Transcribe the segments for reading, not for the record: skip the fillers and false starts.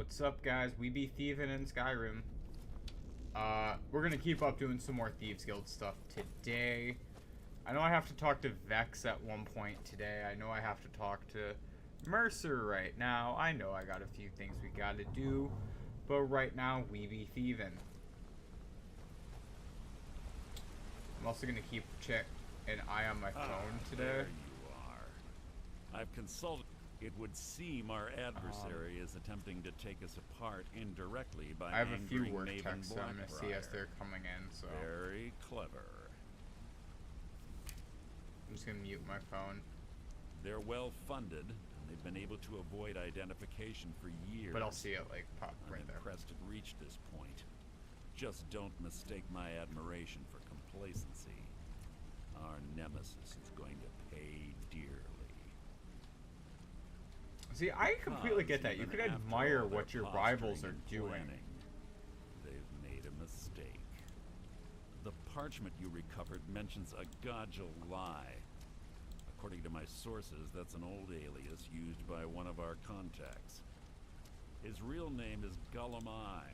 What's up, guys? We be thieving in Skyrim. We're gonna keep up doing some more Thieves Guild stuff today. I know I have to talk to Vex at one point today. I know I have to talk to Mercer right now. I know I got a few things we gotta do. But right now, we be thieving. I'm also gonna keep an eye on my phone today. There you are. I've consulted. It would seem our adversary is attempting to take us apart indirectly by I have a few angering work Maven texts that I'm gonna see as Blackbriar. they're coming in, so Very clever. I'm just gonna mute my phone. They're well funded, and they've been able to avoid identification for years. But I'll see it like pop I'm right there. impressed it reached this point. Just don't mistake my admiration for complacency. Our nemesis is going to pay dearly. See, I completely get that. You can admire what your rivals are doing. They've made a mistake. The parchment you recovered mentions a Godja lie. According to my sources, that's an old alias used by one of our contacts. His real name is Gulamai.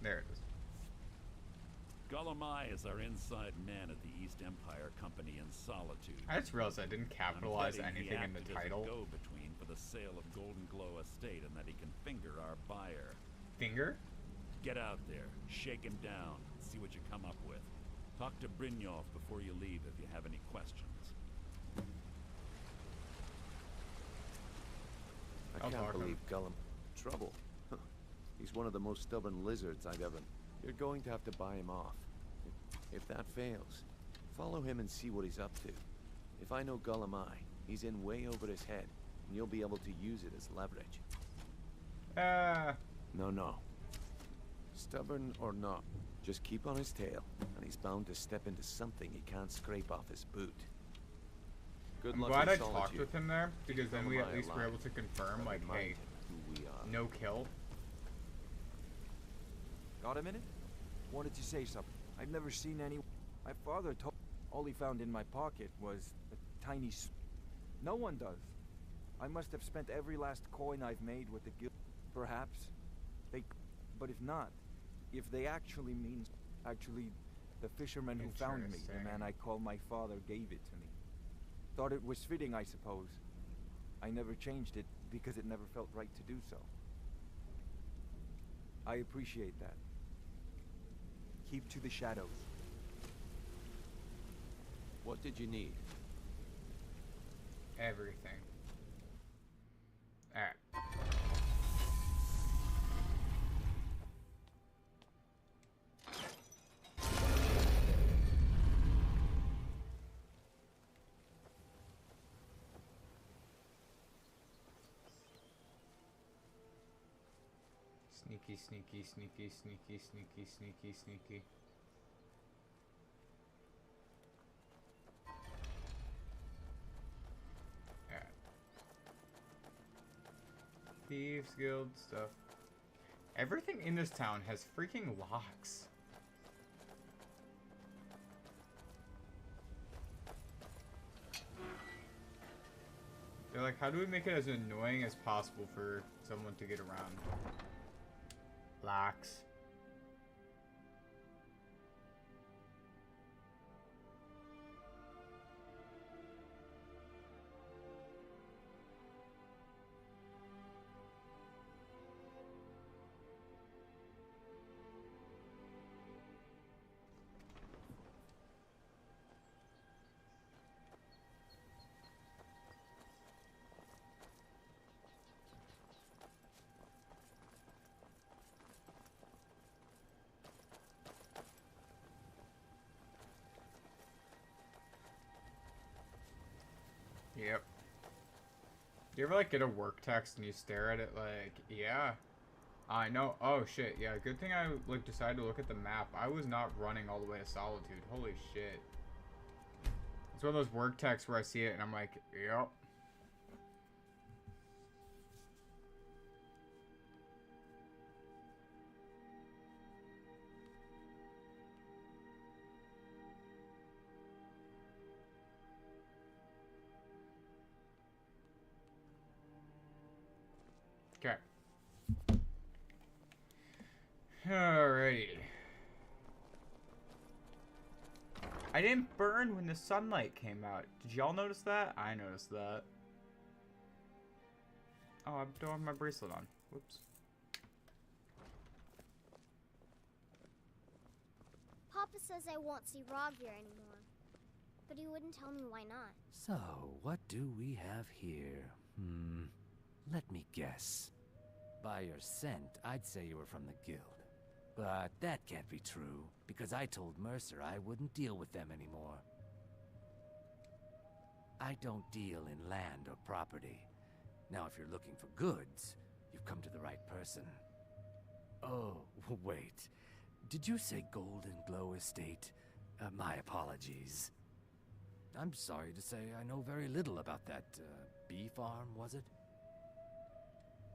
There it is. Gulamai is our inside man at the East Empire Company in Solitude. I just realized I didn't capitalize anything in the title. Go-between for the sale of Golden Glow Estate, and that he can finger our buyer. Finger? Get out there, shake him down, see what you come up with. Talk to Brynjolf before you leave if you have any questions. I can't believe Gullum. Trouble. He's one of the most stubborn lizards I've ever... You're going to have to buy him off. If that fails, follow him and see what he's up to. If I know Gulamai, he's in way over his head, and you'll be able to use it as leverage. No. Stubborn or not, just keep on his tail, and he's bound to step into something he can't scrape off his boot. I'm glad I talked with him there, because then we at least were able to confirm, like, hey, no kill. Got a minute? Wanted to say something. I've never seen any... My father told... All he found in my pocket was a tiny... No one does. I must have spent every last coin I've made with the guild. Perhaps. But if not, if they actually mean... Actually, the fisherman who found me, the man I call my father, gave it to me. Thought it was fitting, I suppose. I never changed it because it never felt right to do so. I appreciate that. Keep to the shadows. What did you need? Everything. Alright. Sneaky, sneaky, sneaky, sneaky, sneaky, sneaky, sneaky. Alright. Thieves Guild stuff. Everything in this town has freaking locks. They're like, how do we make it as annoying as possible for someone to get around? Locks. Yep. Do you ever, like, get a work text and you stare at it like, yeah, I know. Oh, shit. Yeah, good thing I, like, decided to look at the map. I was not running all the way to Solitude. Holy shit. It's one of those work texts where I see it and I'm like, yep. Okay. Alrighty. I didn't burn when the sunlight came out. Did y'all notice that? I noticed that. Oh, I don't have my bracelet on. Whoops. Papa says I won't see Rogvir anymore. But he wouldn't tell me why not. So, what do we have here? Let me guess. By your scent, I'd say you were from the guild. But that can't be true, because I told Mercer I wouldn't deal with them anymore. I don't deal in land or property. Now, if you're looking for goods, you've come to the right person. Oh, wait. Did you say Golden Glow Estate? My apologies. I'm sorry to say I know very little about that, bee farm, was it?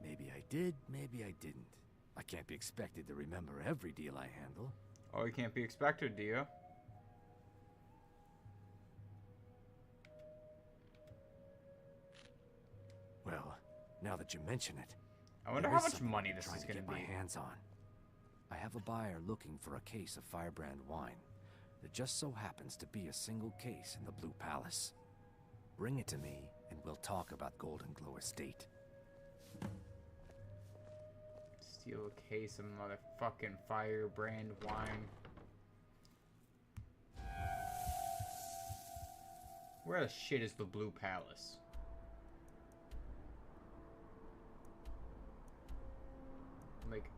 Maybe I did, maybe I didn't. I can't be expected to remember every deal I handle. Oh, you can't be expected, do you? Well, now that you mention it, I wonder there how is much something money I'm this trying is to going to get be. my hands on. I have a buyer looking for a case of firebrand wine. There just so happens to be a single case in the Blue Palace. Bring it to me, and we'll talk about Golden Glow Estate. Steal a case of motherfucking firebrand wine. Where the shit is the Blue Palace? Like,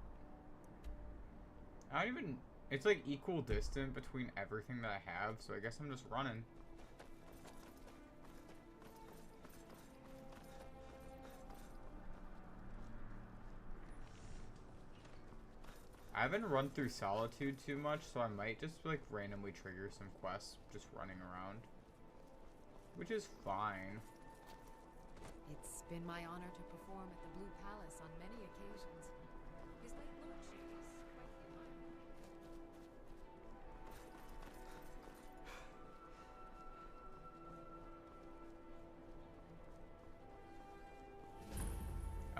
I don't even... It's like equal distance between everything that I have, so I guess I'm just running. I haven't run through Solitude too much, so I might just like randomly trigger some quests just running around. Which is fine. It's been my honor to perform at the Blue Palace on many occasions. His late lordship is quite the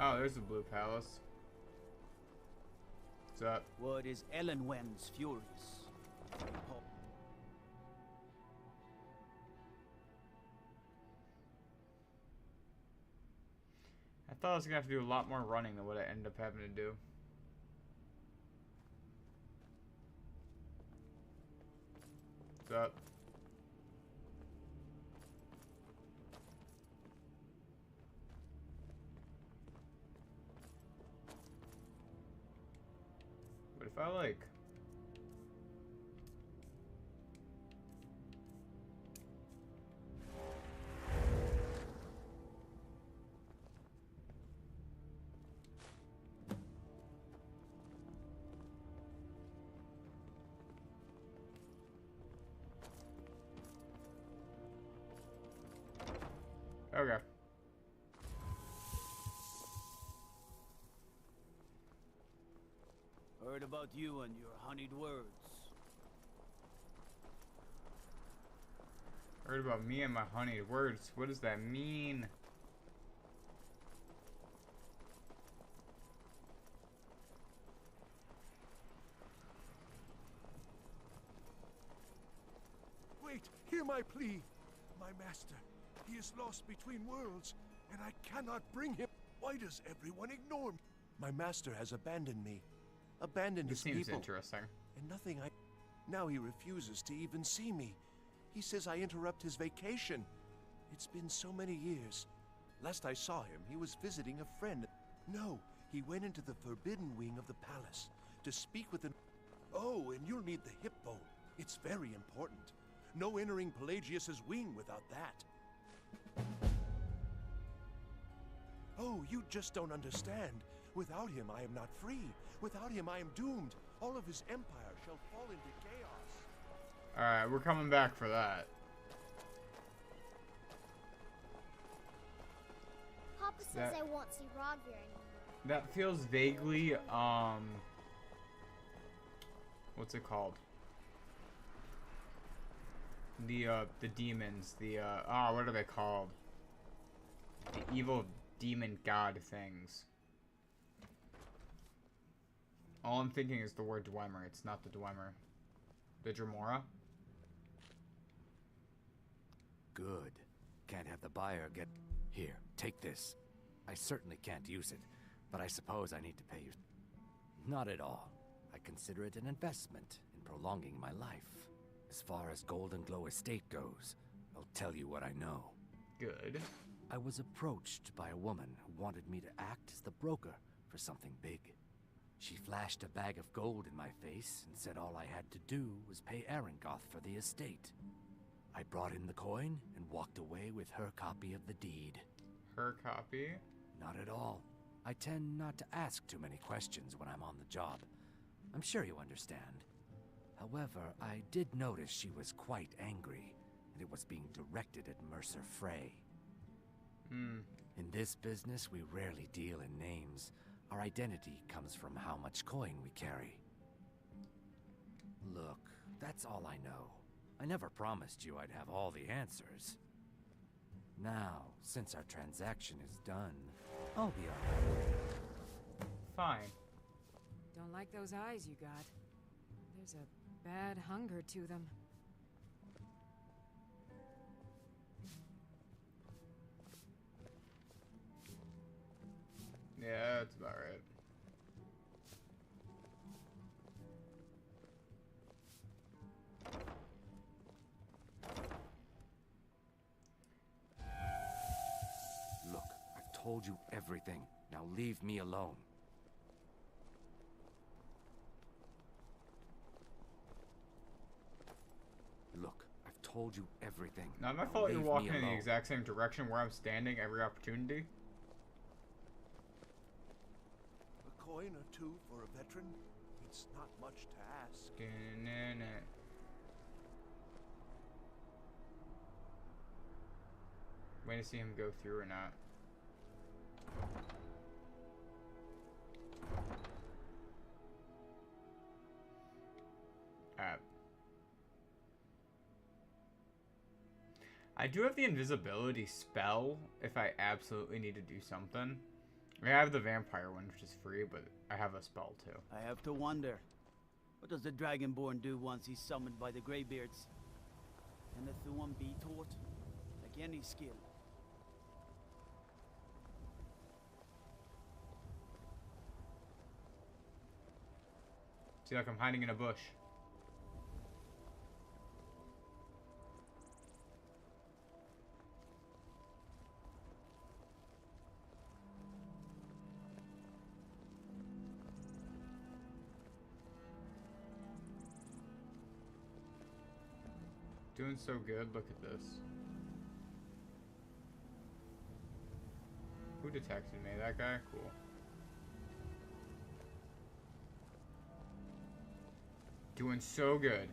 admirer. Oh, there's the Blue Palace. What's up? Word is Ellenwen's furious. I thought I was gonna have to do a lot more running than what I ended up having to do. What's up? What if I like... Okay. Heard about you and your honeyed words. Heard about me and my honeyed words. What does that mean? Wait, hear my plea. My master, he is lost between worlds, and I cannot bring him. Why does everyone ignore me? My master has abandoned me. Abandoned This his seems people. interesting. And nothing I... Now he refuses to even see me. He says I interrupt his vacation. It's been so many years. Last I saw him, he was visiting a friend. No, he went into the forbidden wing of the palace to speak with an... Oh, and you'll need the hip bone. It's very important. No entering Pelagius's wing without that. Oh, you just don't understand. Without him, I am not free. Without him, I am doomed. All of his empire shall fall into chaos. Alright, we're coming back for that. Papa says I won't see Rogvir anymore. That feels vaguely, what's it called? The demons, what are they called? The evil demon god things. All I'm thinking is the word Dwemer. It's not the Dwemer. The Dremora? Good. Can't have the buyer get... Here, take this. I certainly can't use it, but I suppose I need to pay you. Not at all. I consider it an investment in prolonging my life. As far as Golden Glow Estate goes, I'll tell you what I know. Good. I was approached by a woman who wanted me to act as the broker for something big. She flashed a bag of gold in my face and said all I had to do was pay Arangoth for the estate. I brought in the coin and walked away with her copy of the deed. Her copy? Not at all. I tend not to ask too many questions when I'm on the job. I'm sure you understand. However, I did notice she was quite angry, and it was being directed at Mercer Frey. In this business, we rarely deal in names. Our identity comes from how much coin we carry. Look, that's all I know. I never promised you I'd have all the answers. Now, since our transaction is done, I'll be on my way. Fine. Don't like those eyes you got. There's a bad hunger to them. Yeah, that's about right. Look, I've told you everything. Now leave me alone. Look, I've told you everything. Not my fault you're walking in the exact same direction where I'm standing every opportunity. A coin or two for a veteran? It's not much to ask. Wait to see him go through or not. I do have the invisibility spell if I absolutely need to do something. I have the vampire one, which is free, but I have a spell too. I have to wonder. What does the Dragonborn do once he's summoned by the Greybeards? Can the Thuum be taught? Like any skill. See, like I'm hiding in a bush. Doing so good, look at this. Who detected me? That guy? Cool. Doing so good.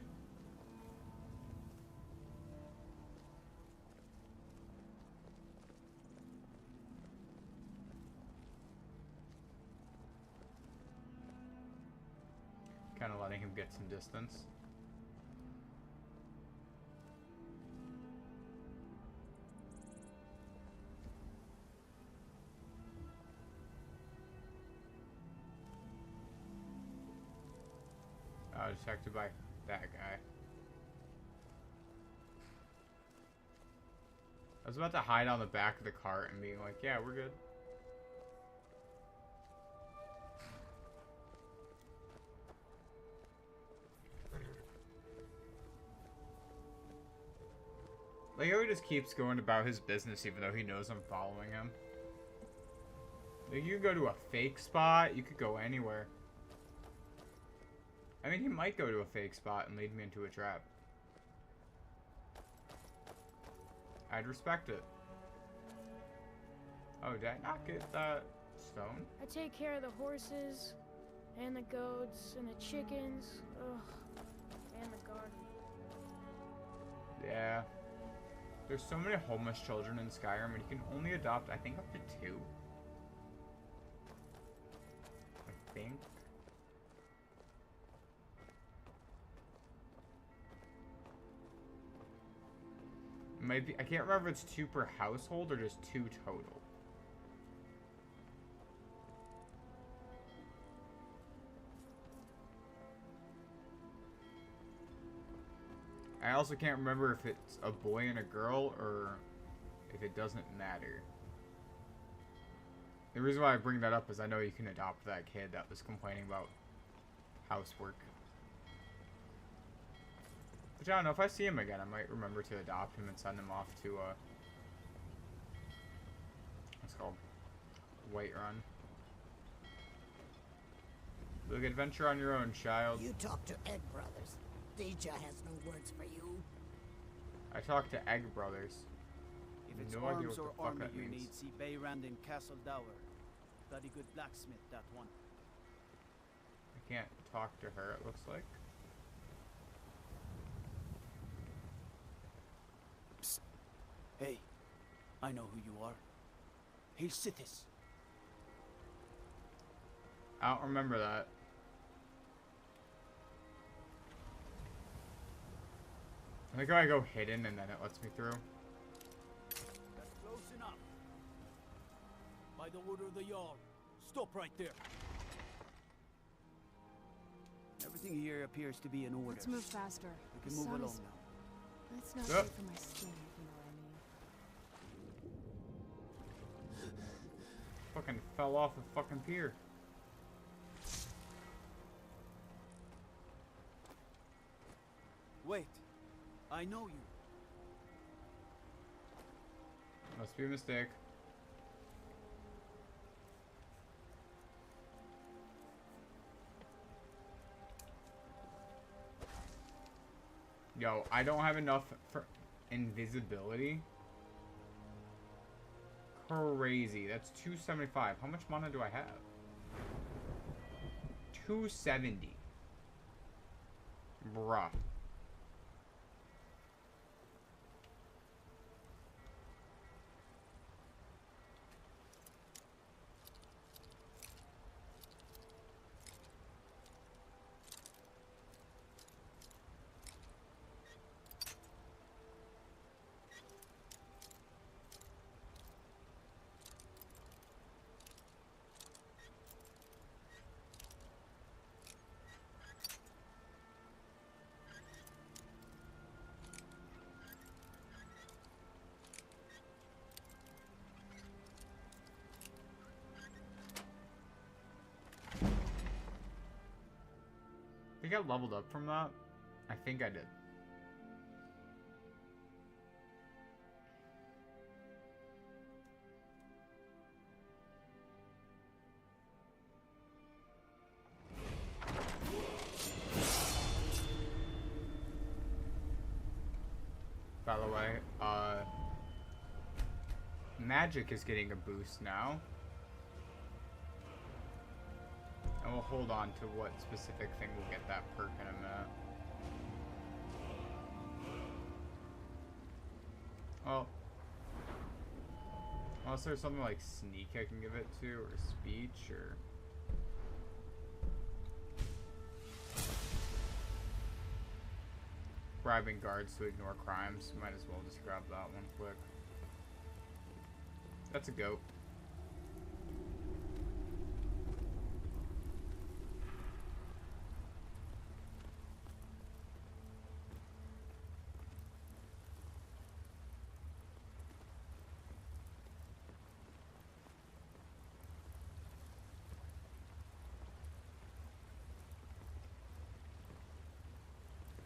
Kind of letting him get some distance. Detected by that guy. I was about to hide on the back of the cart and being like, yeah, we're good. Like, he just keeps going about his business even though he knows I'm following him. Like, you could go to a fake spot, you could go anywhere. I mean, he might go to a fake spot and lead me into a trap. I'd respect it. Oh, did I not get that stone? I take care of the horses, and the goats, and the chickens, and the garden. Yeah. There's so many homeless children in Skyrim, and you can only adopt, I think, up to 2. I think. Maybe I can't remember if it's 2 per household or just 2 total. I also can't remember if it's a boy and a girl or if it doesn't matter. The reason why I bring that up is I know you can adopt that kid that was complaining about housework. Which I don't know, if I see him again, I might remember to adopt him and send him off to, what's it called? Whiterun. Look, adventure on your own, child. You talk to Egg Brothers. Deja has no words for you. I talked to Egg Brothers. If it's No idea arms what or the fuck armor that you means. need, see Bayrand in Castle Dower. Bloody good blacksmith, that one. I can't talk to her, it looks like. Psst. Hey, I know who you are. Hail Sithis. I don't remember that. I think I go hidden and then it lets me through. That's close enough. By the order of the Jarl. Stop right there. Everything here appears to be in order. Let's move faster. We The can move sun along is- now. It's not Yep. good for my skin, if you know what I mean. Fucking fell off a fucking pier. Wait. I know you. Must be a mistake. Yo, I don't have enough for invisibility. Crazy. That's 275. How much mana do I have? 270. Bruh. I think I leveled up from that. I think I did. By the way, magic is getting a boost now. And we'll hold on to what specific thing will get that perk in a minute. Well, unless there's something like sneak I can give it to, or speech, or... bribing guards to ignore crimes. Might as well just grab that one quick. That's a goat.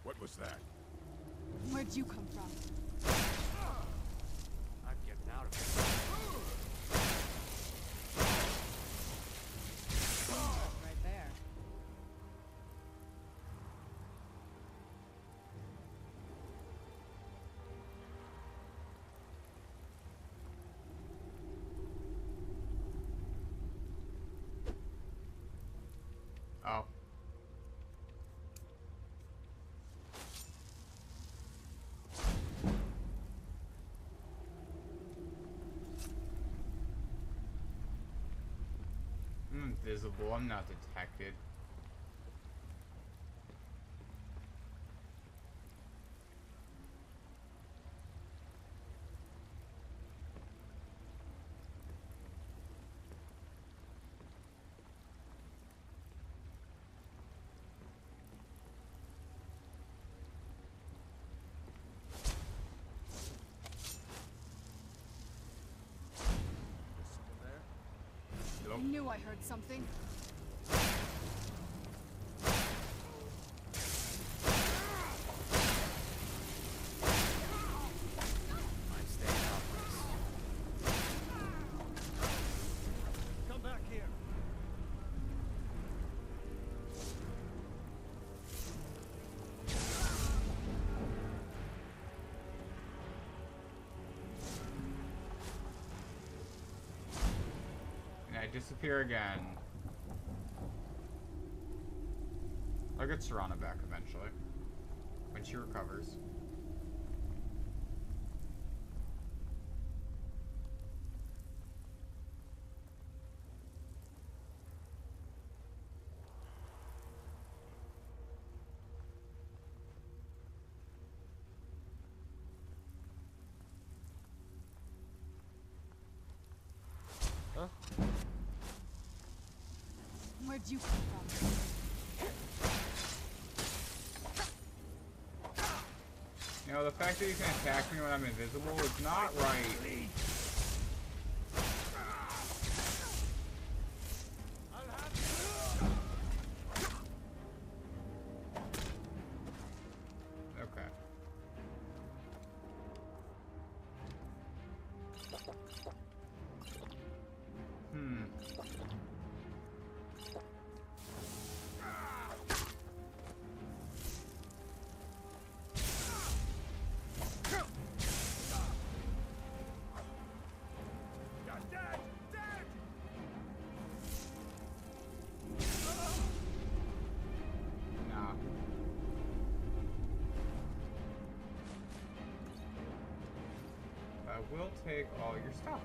What was that? Where'd you come from? I'm getting out of here. Right there. Oh. I'm invisible. I'm not detected. I knew I heard something. Come back here. And I disappear again. I'll get Serana back eventually. When she recovers. Where'd you come from? You know, the fact that you can attack me when I'm invisible is not right. Okay. Nah. I will take all your stuff.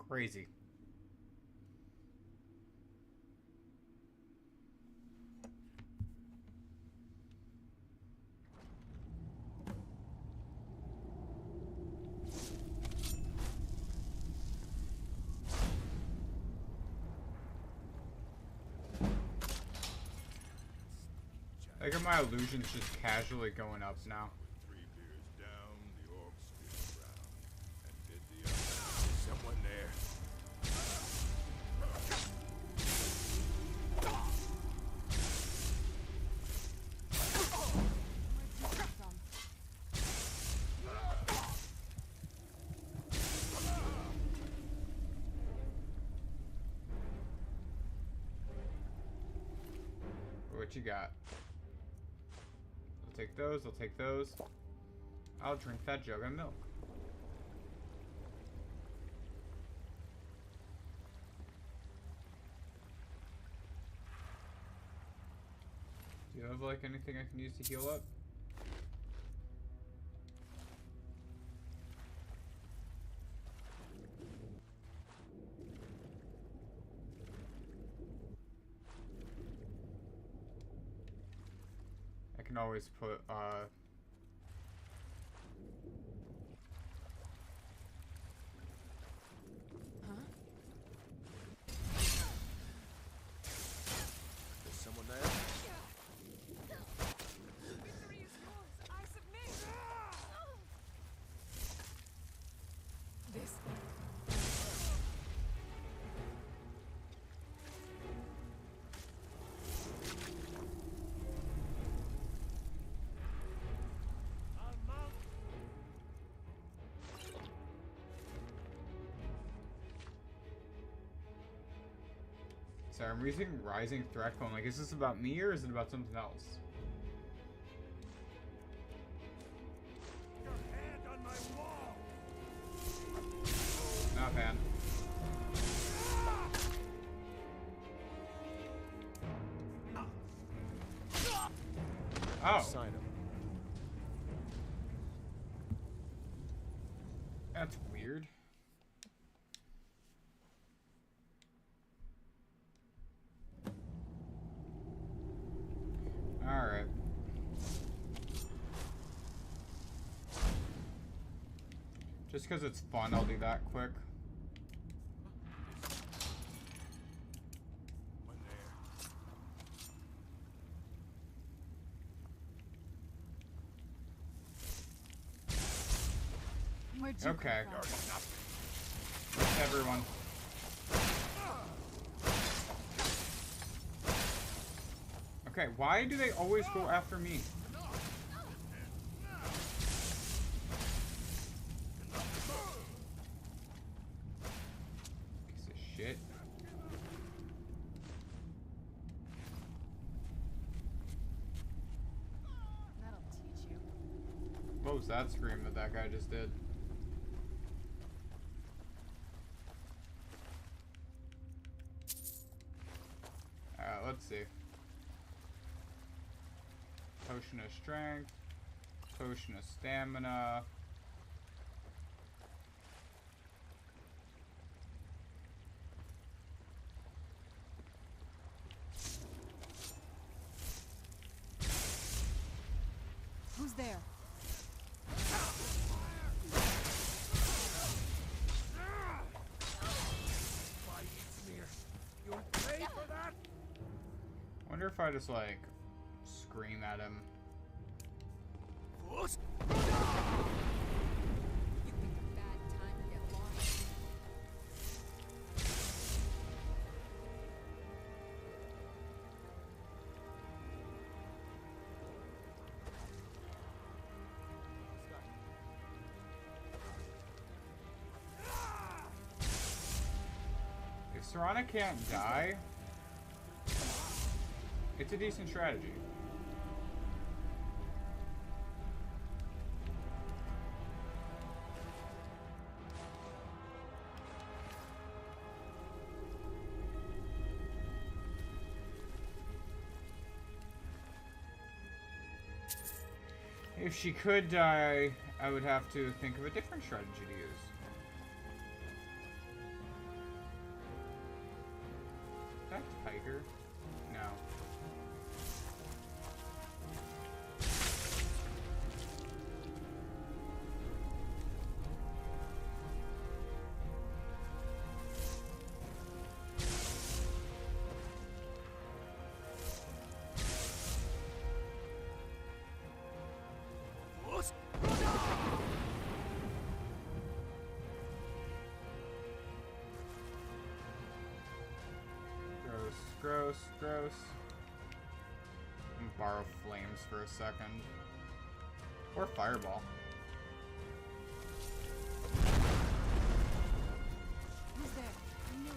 Crazy. I got my illusions just casually going up now. 3 beers down, the orc spins around and did the other. Someone there. Where'd you come from? What you got? I'll take those, I'll take those. I'll drink that jug of milk. Do you have like anything I can use to heal up? I can always put There's someone there? Victory is yours. I submit. This. Sorry, I'm using Rising Threat Cone. Like, is this about me or is it about something else? Your hand on my wall. Not bad. Oh. Sign him. That's weird. Alright. Just because it's fun, I'll do that quick. One there. Where'd you Okay. come from? Everyone. Okay, why do they always go after me? Piece of shit. That'll teach you. What was that scream that guy just did? Let's see. Potion of strength, potion of stamina. Who's there? You'll pay for that. Wonder if I just like scream at him. You picked a bad time to get lost. If Serana can't die, it's a decent strategy. If she could die, I would have to think of a different strategy to use. Is that tiger? No. Gross, gross. I'm gonna borrow flames for a second. Or fireball. Who's there? I knew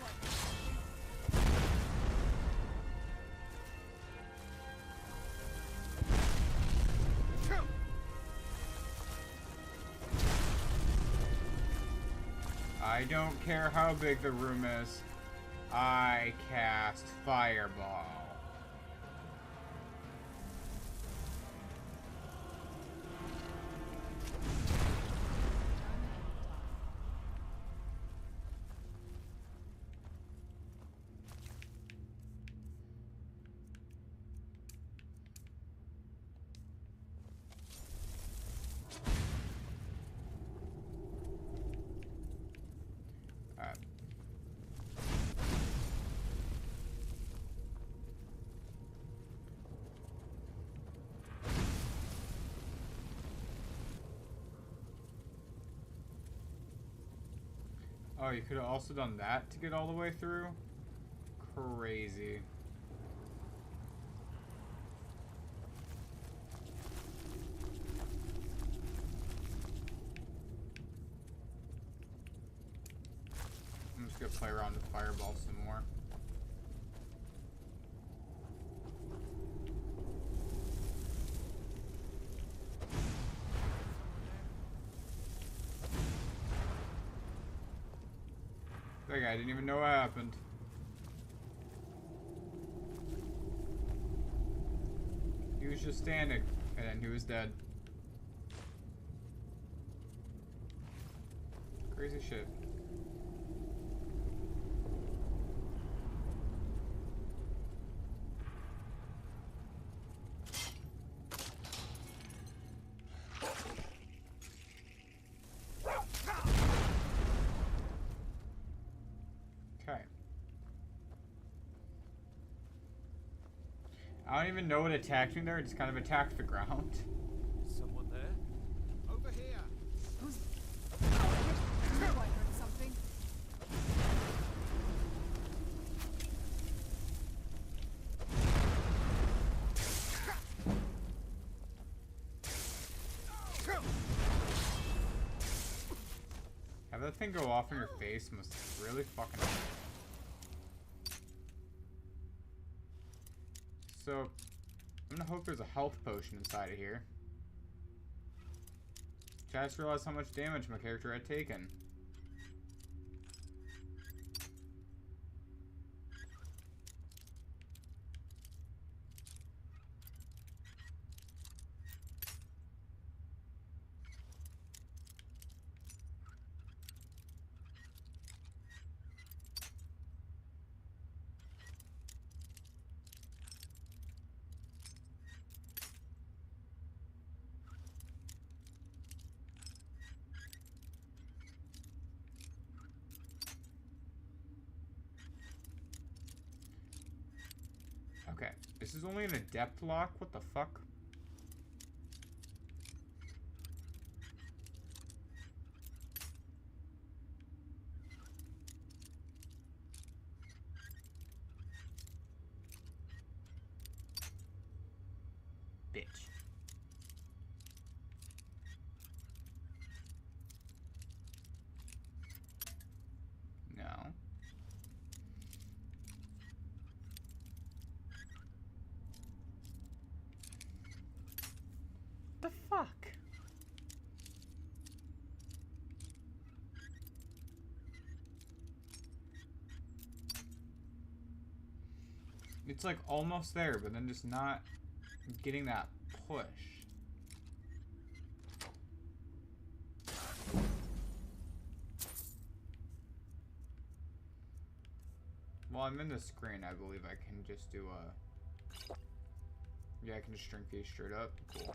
it. I don't care how big the room is. I cast fireball. Oh, you could have also done that to get all the way through? Crazy. I'm just gonna play around with fireball some more. That guy didn't even know what happened. He was just standing, and then he was dead. Crazy shit. Okay. I don't even know what attacked me there. It just kind of attacked the ground. Someone there? Over here! Who's... I heard something. Have that thing go off in your face must really fucking hurt. So, I'm gonna hope there's a health potion inside of here. I just realized how much damage my character had taken. Okay, this is only an adept lock? What the fuck? Bitch. No. The fuck? It's like almost there, but then just not getting that push. Well, I'm in the screen. I believe I can just do a... Yeah, I can just shrink these straight up. Cool.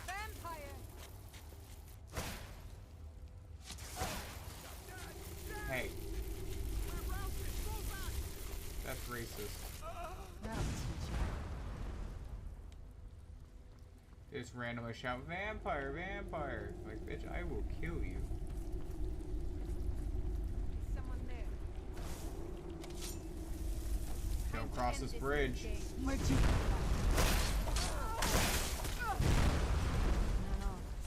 Vampire! Hey. That's racist. That'll teach They just randomly shout, vampire, vampire. Like, bitch, I will kill you. you. Is someone there? Don't cross this bridge. Where'd you...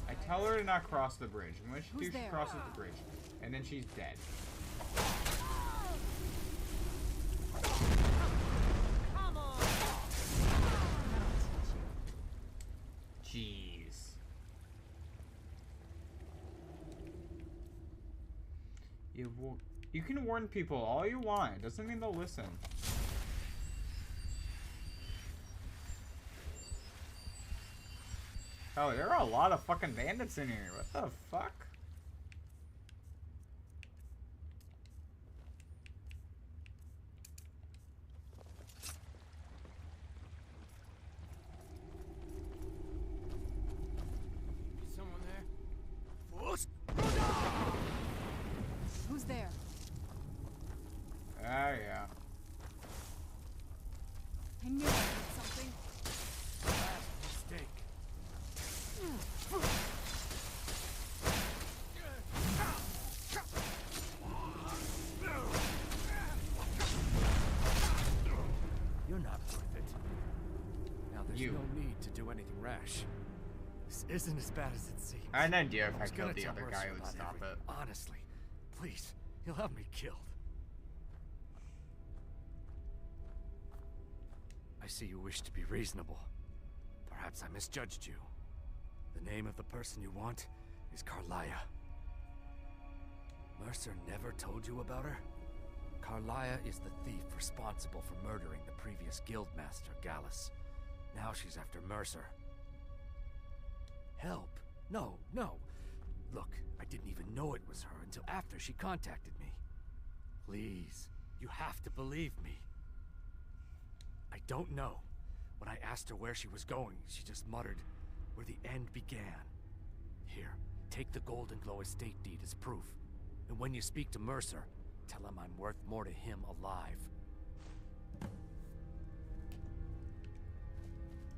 I tell her to not cross the bridge. And when she Who's do, she there? crosses the bridge. And then she's dead. Come on! Jeez. You can warn people all you want. It doesn't mean they'll listen. Oh, there are a lot of fucking bandits in here. What the fuck? Someone there? Who's there? Ah, yeah. I knew I heard something. Mistake. You're not worth it. Now there's You. no need to do anything rash. This isn't as bad as it seems. I had an idea if I was gonna killed the tell other Mercer guy, it would about stop everything. it. Honestly, please, he'll have me killed. I see you wish to be reasonable. Perhaps I misjudged you. The name of the person you want is Carlia. Mercer never told you about her? Carlia is the thief responsible for murdering the previous guildmaster, Gallus. Now she's after Mercer. Help? No, no. Look, I didn't even know it was her until after she contacted me. Please, you have to believe me. I don't know. When I asked her where she was going, she just muttered, where the end began. Here, take the Golden Glow estate deed as proof. And when you speak to Mercer, tell him I'm worth more to him alive.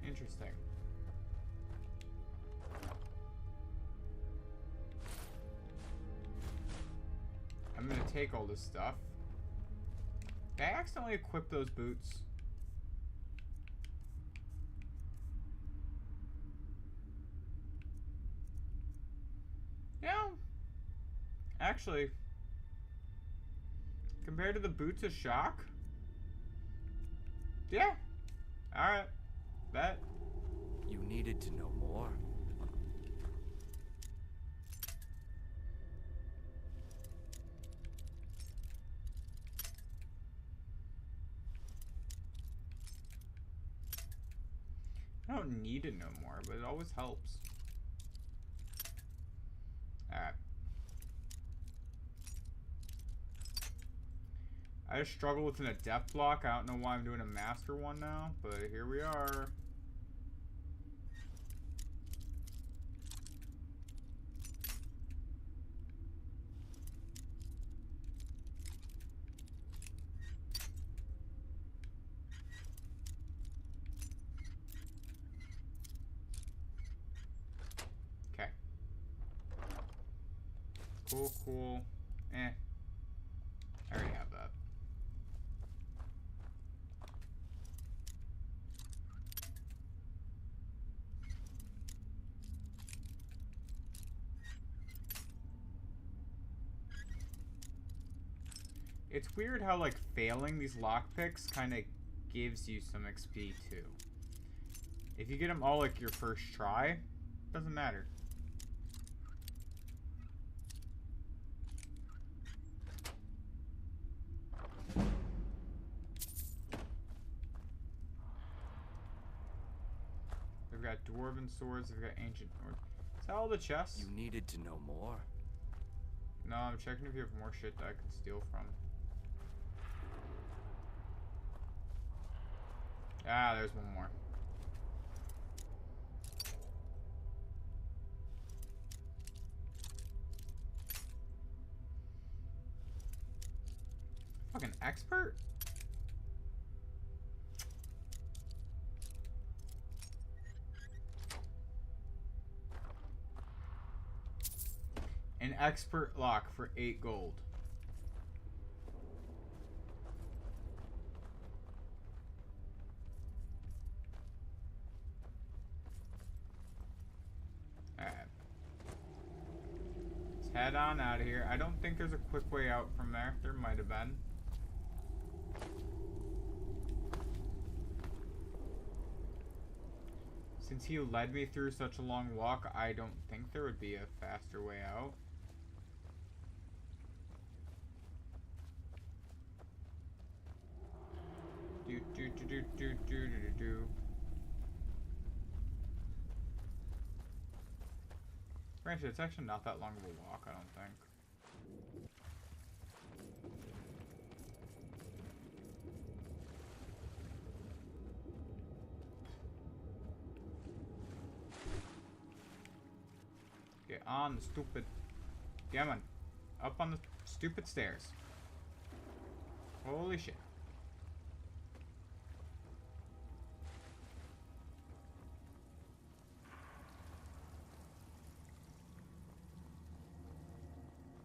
Interesting. I'm gonna take all this stuff. Did I accidentally equip those boots? Yeah. Actually, compared to the boots of shock? Yeah. Alright. Bet. You needed to know more. I don't need to know more, but it always helps. Alright. I just struggle with an adept block. I don't know why I'm doing a master one now, but here we are. Okay. Cool, cool. Eh. I already have that. It's weird how, like, failing these lockpicks kind of gives you some XP, too. If you get them all, like, your first try, doesn't matter. They've got dwarven swords, they've got ancient swords. Is that all the chests? You needed to know more. No, I'm checking if you have more shit that I can steal from. Ah, there's one more. Fucking expert? An expert lock for 8 gold. Alright. Let's head on out of here. I don't think there's a quick way out from there. There might have been. Since he led me through such a long walk, I don't think there would be a faster way out. Do do do do do do do do. Granted, it's actually not that long of a walk, I don't think. Get on the stupid... Come on. Up on the stupid stairs. Holy shit.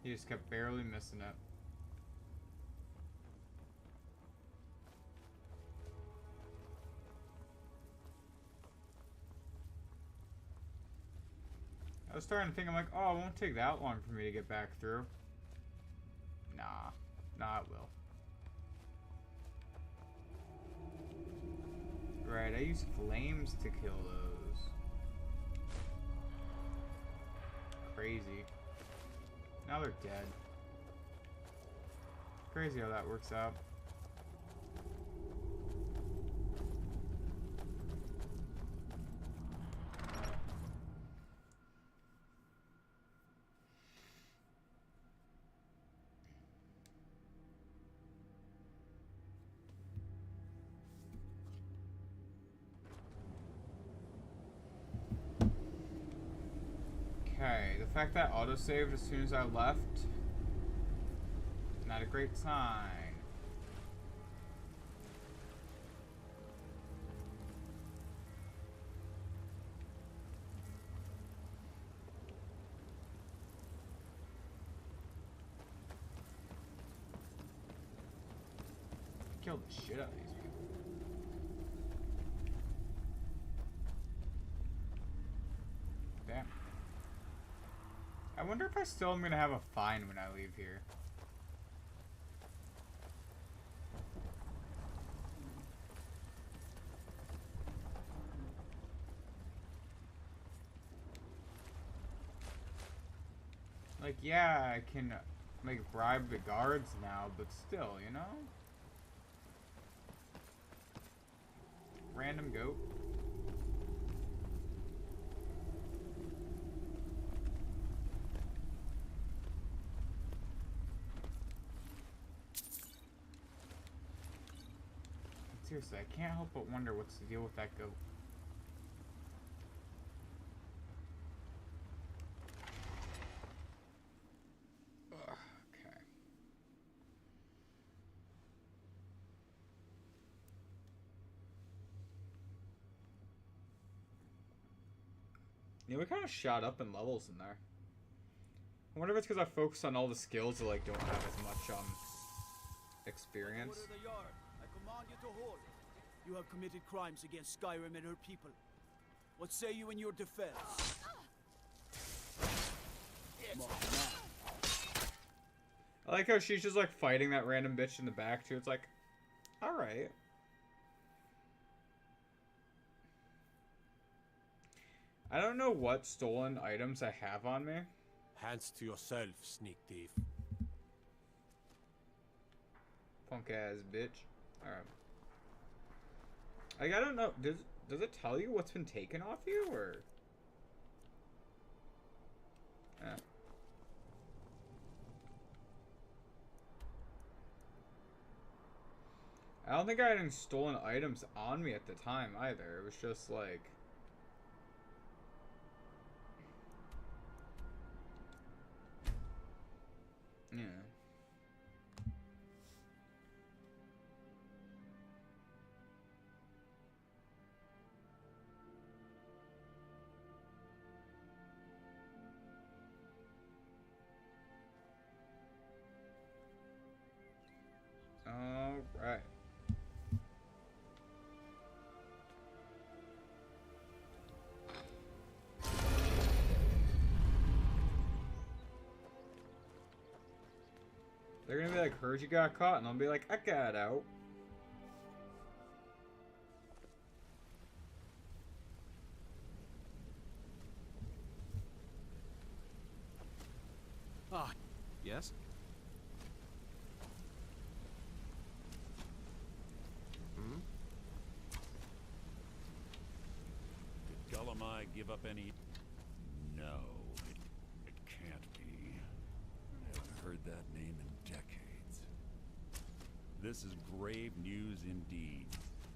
He just kept barely missing it. I was starting to think, I'm like, oh, it won't take that long for me to get back through. Nah. Nah, it will. Right, I use flames to kill those. Crazy. Now they're dead. crazy how that works out. Okay, the fact that autosaved as soon as I left, not a great sign. Killed the shit out of these people. Damn. I wonder if I still am gonna have a fine when I leave here. Like, yeah, I can, like, bribe the guards now, but still, you know? Random goat. Seriously, I can't help but wonder what's the deal with that goat. Ugh, okay. Yeah, we kind of shot up in levels in there. I wonder if it's because I focused on all the skills that like don't have as much experience. Order the yard. I command you to hold. You have committed crimes against Skyrim and her people. What say you in your defense? I like how she's just like fighting that random bitch in the back too. It's like, alright. I don't know what stolen items I have on me. Hands to yourself, sneak thief. Punk ass bitch. Alright. Like, I don't know. Does it tell you what's been taken off you, or? Eh. I don't think I had any stolen items on me at the time either. It was just like... Yeah. All right. They're gonna be like, heard you got caught, and I'll be like, I got out. Ah, yes? Hmm? Did Gullumai give up any... No, it can't be. I haven't heard that name in decades. This is grave news indeed.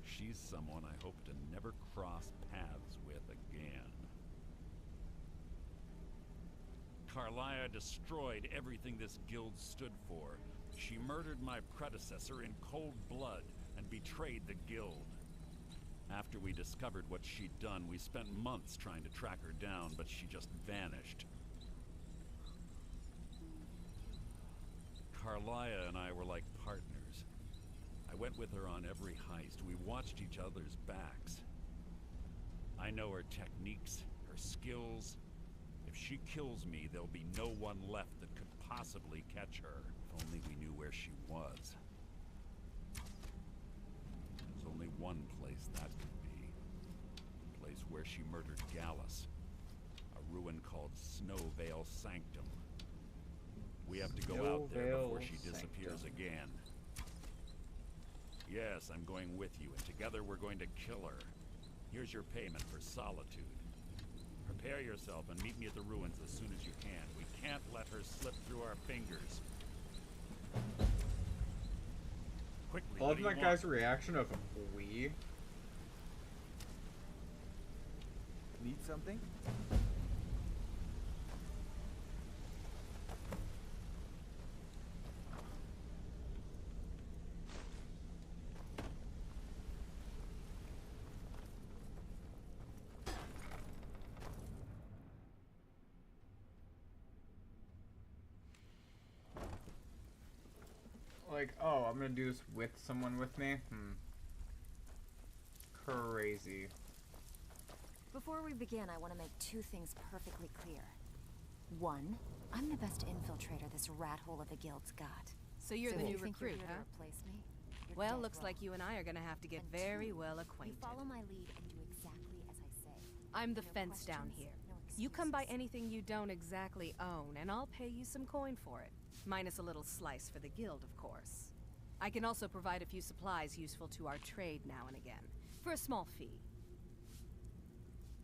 She's someone I hope to never cross paths with again. Carlia destroyed everything this guild stood for. She murdered my predecessor in cold blood and betrayed the guild. After we discovered what she'd done, we spent months trying to track her down, but she just vanished. Carlia and I were like partners. I went with her on every heist. We watched each other's backs. I know her techniques, her skills. If she kills me, there'll be no one left that could possibly catch her. If only we knew where she was. There's only one place that could be. The place where she murdered Gallus. A ruin called Snowvale Sanctum. We have to go No out there veil before she disappears sanctum. again. Yes, I'm going with you, and together we're going to kill her. Here's your payment for solitude. Prepare yourself and meet me at the ruins as soon as you can. We can't let her slip through our fingers. Quickly, I what love do you that want? guy's reaction of we. Need something? Like, oh, I'm gonna do this with someone with me? Crazy. Before we begin, I want to make two things perfectly clear. One, I'm the best infiltrator this rat hole of a guild's got. So you're the if new you think you're recruit, here to huh? replace me, you're Well, dead looks wrong. like you and I are gonna have to get And very two, well acquainted. You follow my lead and do exactly as I say. I'm the No fence down questions, here. no You come by excuses. anything you don't exactly own, and I'll pay you some coin for it. Minus a little slice for the guild, of course. I can also provide a few supplies useful to our trade now and again, for a small fee.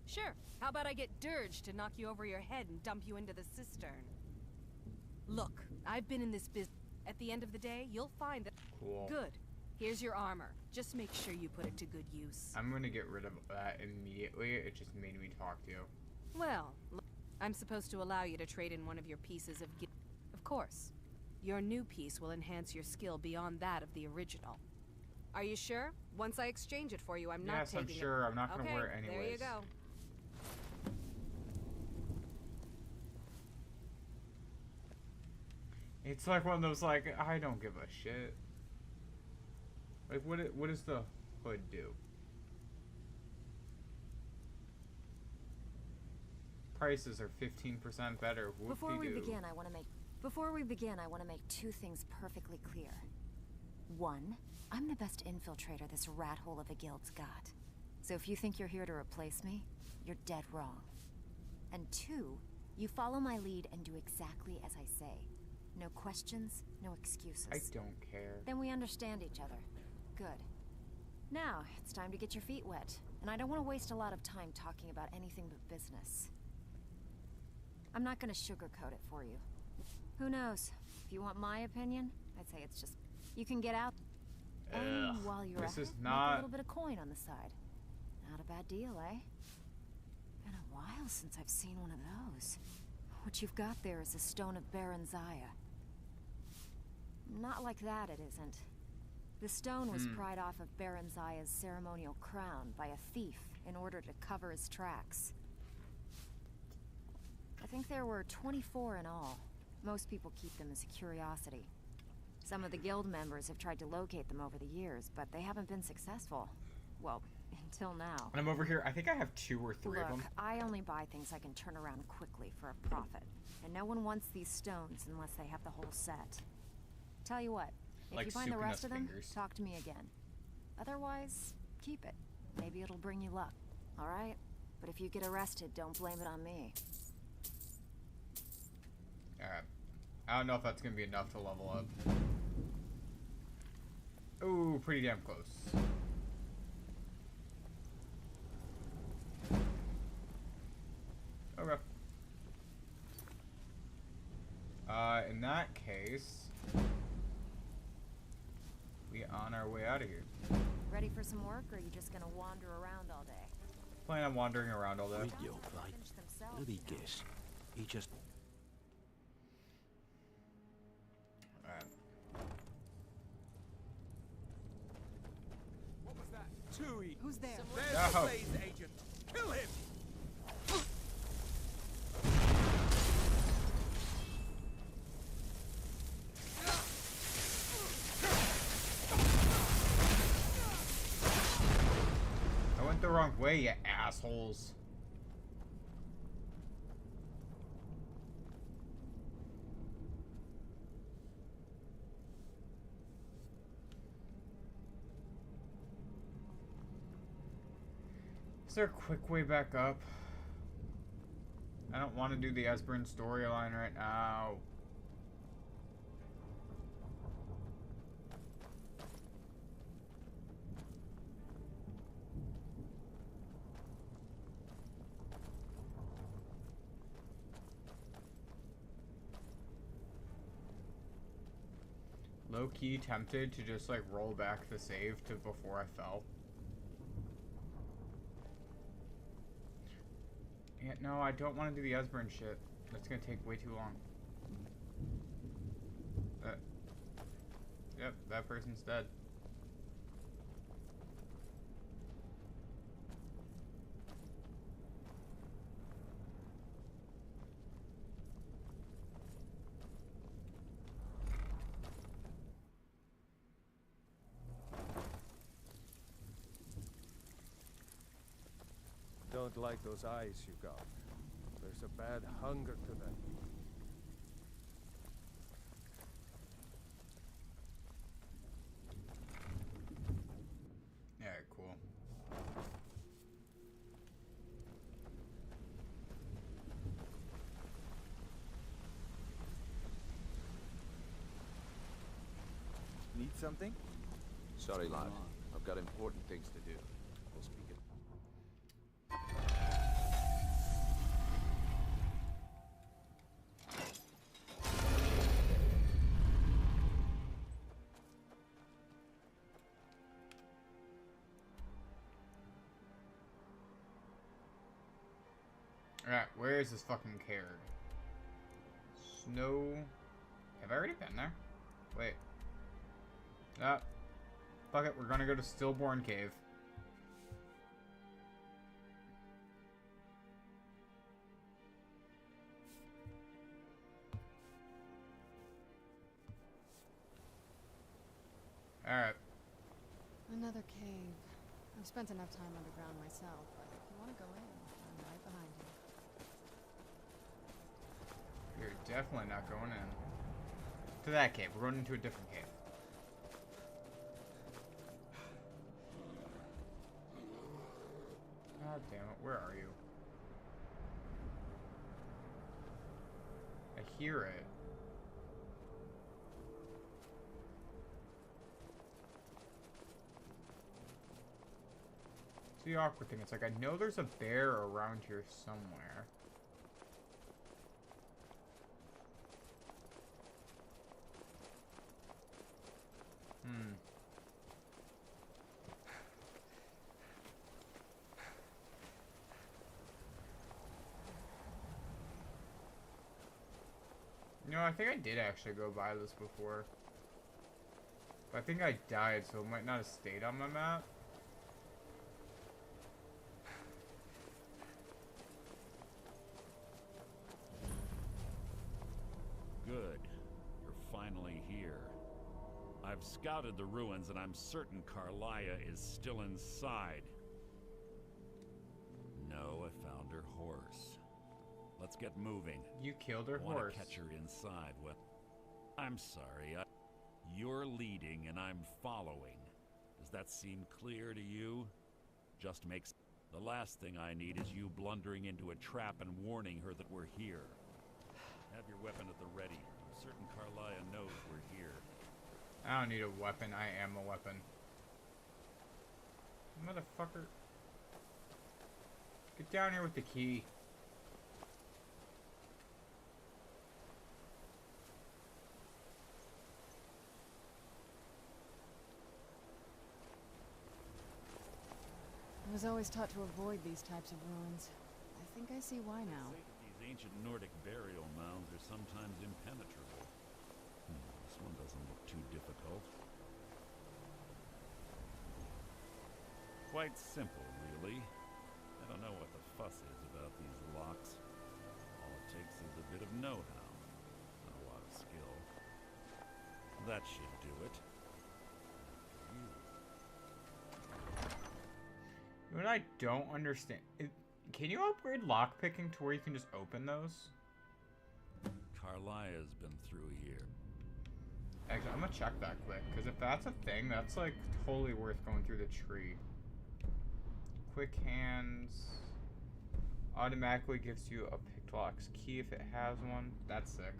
Sure, how about I get Dirge to knock you over your head and dump you into the cistern? Look, I've been in this business. At the end of the day, you'll find that... Cool. Good. Here's your armor. Just make sure you put it to good use. I'm gonna get rid of that immediately. It just made me talk to you. Well, look, I'm supposed to allow you to trade in one of your pieces of gear. Of course. Your new piece will enhance your skill beyond that of the original. Are you sure? Once I exchange it for you, I'm not Yes, taking I'm sure. I'm not gonna okay, wear it anyways. there you go. It's like one of those, like, I don't give a shit. Like, what does the hood do? Prices are 15% better. Before we Whoop-de-doo. begin, I want to make two things perfectly clear. One, I'm the best infiltrator this rat hole of a guild's got. So if you think you're here to replace me, you're dead wrong. And two, you follow my lead and do exactly as I say. No questions, no excuses. I don't care. Then we understand each other. Good. Now, it's time to get your feet wet. And I don't want to waste a lot of time talking about anything but business. I'm not gonna sugarcoat it for you. Who knows? If you want my opinion, I'd say it's just... You can get out, and Ugh, while you're this at is it, make not- a little bit of coin on the side. Not a bad deal, eh? Been a while since I've seen one of those. What you've got there is a stone of Baron Zaya. Not like that, it isn't. The stone was pried off of Baron Zaya's ceremonial crown by a thief in order to cover his tracks. I think there were 24 in all. Most people keep them as a curiosity. Some of the guild members have tried to locate them over the years, but they haven't been successful. Well, until now. And I'm over here. I think I have 2 or 3 of Look, them. I only buy things I can turn around quickly for a profit. And no one wants these stones unless they have the whole set. Tell you what, if Like you find the soup rest of nuts them, fingers. talk to me again. Otherwise, keep it. Maybe it'll bring you luck. Alright? But if you get arrested, don't blame it on me. Alright. I don't know if that's gonna be enough to level up. Ooh, pretty damn close. Okay. In that case, we on our way out of here. Ready for some work, or are you just gonna wander around all day? Plan on wandering around all day. With your fight, Let me guess. He just... Alright. What was that? Tui! Who's there? There's the No. Blaze agent! Kill him! I went the wrong way, you assholes. Is there a quick way back up? I don't want to do the Esbern storyline right now. low-key tempted to just, like, roll back the save to before I fell. Yeah, no, I don't want to do the Esbern shit. That's gonna take way too long. Yep, that person's dead. Don't like those eyes you got. There's a bad hunger to them. Yeah, cool. Need something? Sorry, lad. I've got important things to do. We'll speak it. Alright, where is this fucking caird? Snow... Have I already been there? Wait. Ah. Fuck it, we're gonna go to Stillborn Cave. Alright. Another cave. I've spent enough time underground myself, but if you want to go in, I'm right behind you. We're definitely not going in. To that cave. We're going into a different cave. God damn it, where are you? I hear it. It's the awkward thing. It's like I know there's a bear around here somewhere. You know, I think I did actually go by this before. But I think I died, so it might not have stayed on my map. Good. You're finally here. I've scouted the ruins and I'm certain Carlia is still inside. No, I found her horse. Let's get moving. You killed her horse. I want to catch her inside. What? I'm sorry. You're leading and I'm following. Does that seem clear to you? Just makes... The last thing I need is you blundering into a trap and warning her that we're here. Have your weapon at the ready. I'm certain Carlia knows we're here. I don't need a weapon. I am a weapon. Motherfucker. Get down here with the key. I was always taught to avoid these types of ruins. I think I see why now. These ancient Nordic burial mounds are sometimes impenetrable. This one doesn't look too difficult. Quite simple, really. I don't know what the fuss is about these locks. All it takes is a bit of know-how, and a lot of skill. That should do it. You know what I don't understand? Can you upgrade lockpicking to where you can just open those? Carlia's been through here. Actually, I'm gonna check that quick, because if that's a thing, that's like totally worth going through the tree. Quick hands automatically gives you a picklock's key if it has one. That's sick.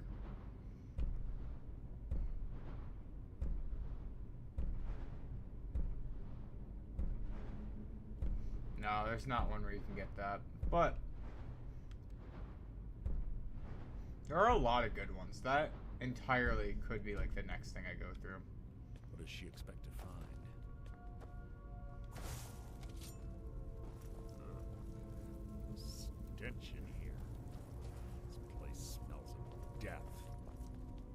No, there's not one where you can get that, but there are a lot of good ones. That entirely could be like the next thing I go through. What does she expect to find? Stench in here. This place smells of death.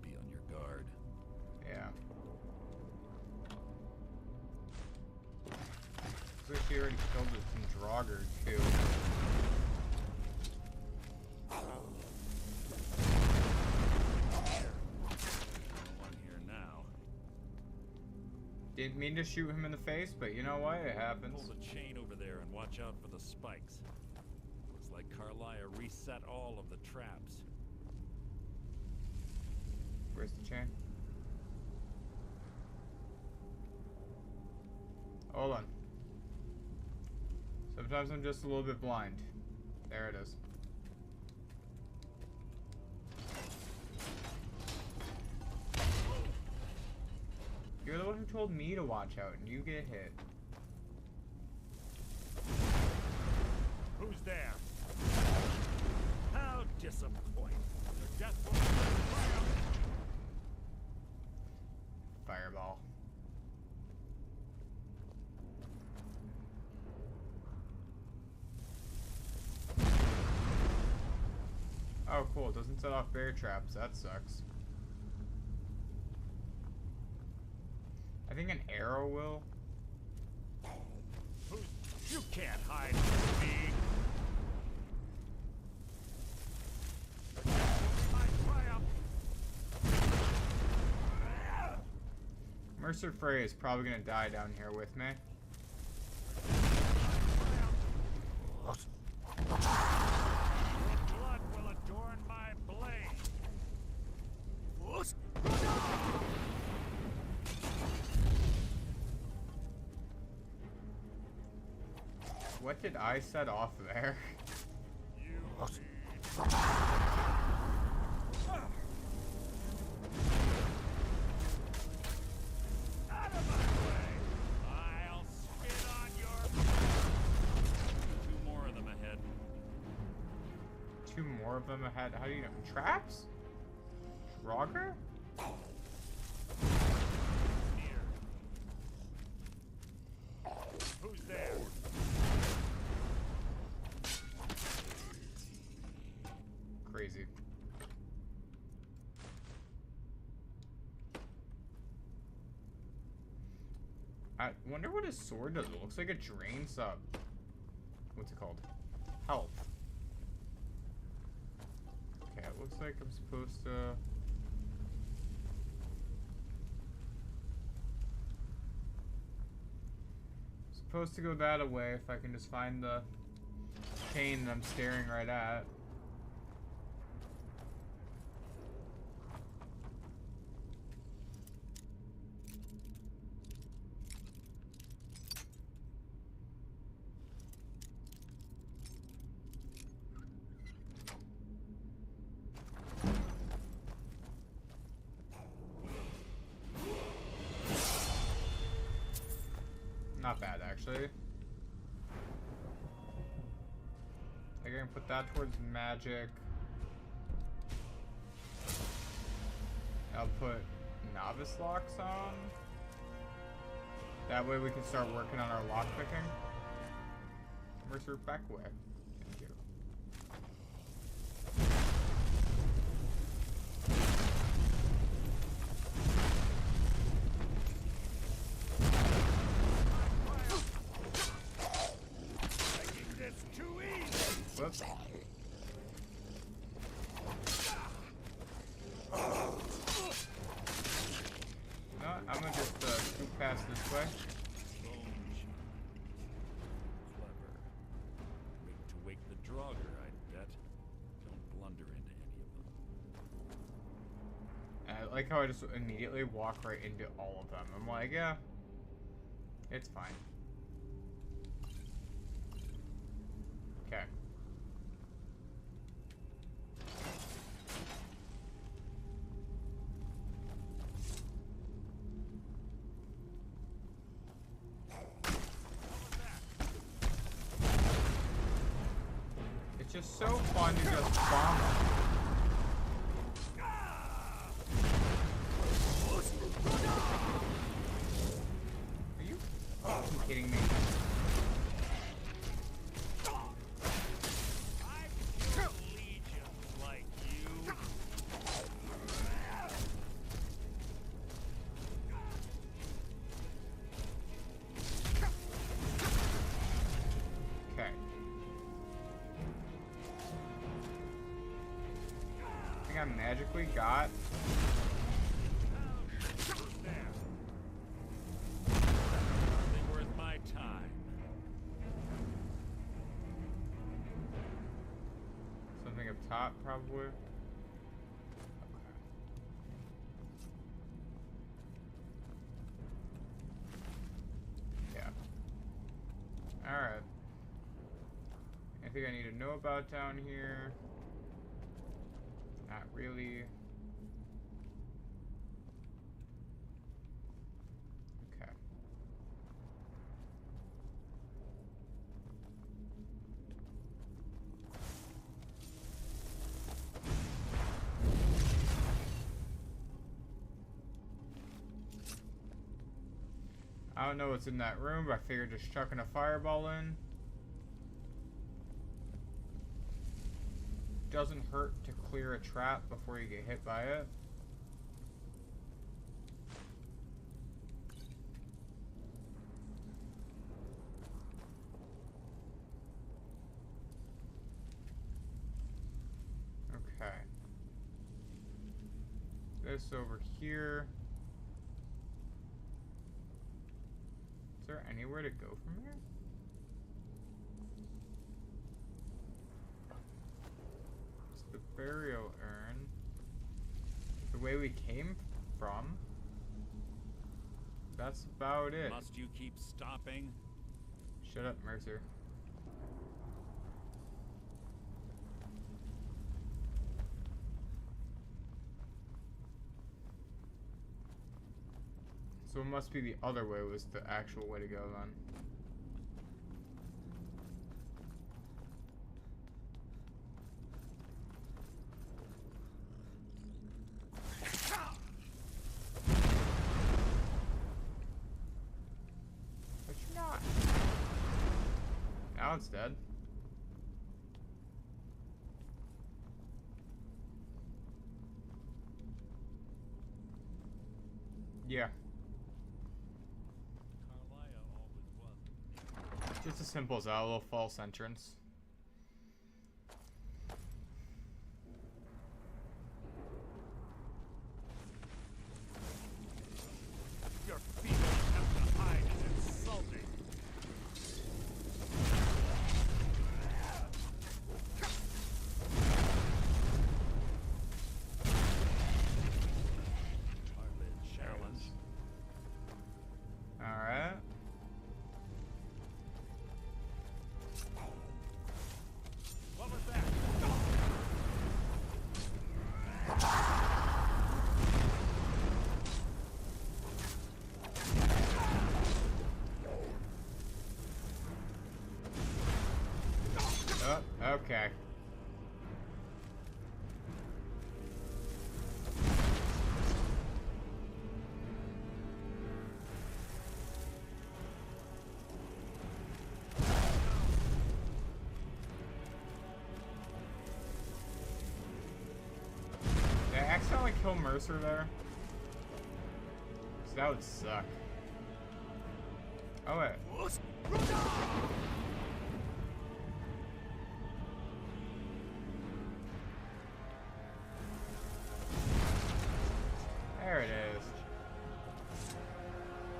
Be on your guard. Yeah. Looks like she already killed some Draugr too. One here now. Didn't mean to shoot him in the face, but you know what? It happens. Pull the chain over there and watch out for the spikes. Looks like Carlia reset all of the traps. Where's the chain? Hold on. Sometimes I'm just a little bit blind. There it is. You're the one who told me to watch out, and you get hit. Who's there? How disappointing. Your death will be triumph. Fireball. Oh, cool. It doesn't set off bear traps. That sucks. I think an arrow will. You can't hide from me. My triumph. Mercer Frey is probably gonna die down here with me. Blood will adorn my blade. What did I set off there? Out of my way! I'll spit on your... Two more of them ahead. Two more of them ahead. How do you know? Traps? Draugr? Near. Who's there? Crazy. I wonder what his sword does. It looks like it drains up. What's it called? Health. Okay, it looks like I'm supposed to... Supposed to go that away if I can just find the chain that I'm staring right at. Not bad, actually. I can put that towards magic. I'll put novice locks on. That way we can start working on our lockpicking. Mercer, back away. Thank you. Whoops. No, I'm gonna just scoot past this way. Clever. Rigged to wake the Draugr, I bet. Don't blunder into any of them. I like how I just immediately walk right into all of them. I'm like, yeah, it's fine. Okay. It's just so fun to just bomb them. I magically got. Hardly worth my time. Something up top, probably. Alright. Anything I need to know about down here? Not really. Okay. I don't know what's in that room, but I figured just chucking a fireball in doesn't hurt to clear a trap before you get hit by it. Okay. This over here. Is there anywhere to go from here? It's the burial urn. The way we came from. That's about it. Must you keep stopping? Shut up, Mercer. So it must be the other way was the actual way to go then. But you're not. Now it's dead. Yeah. Just as simple as that, a little false entrance. Your feet have to hide is insulting. Hardly a challenge. Alright. What was that? Oh, okay. Did I accidentally kill Mercer there? 'Cause that would suck. Oh wait. There it is.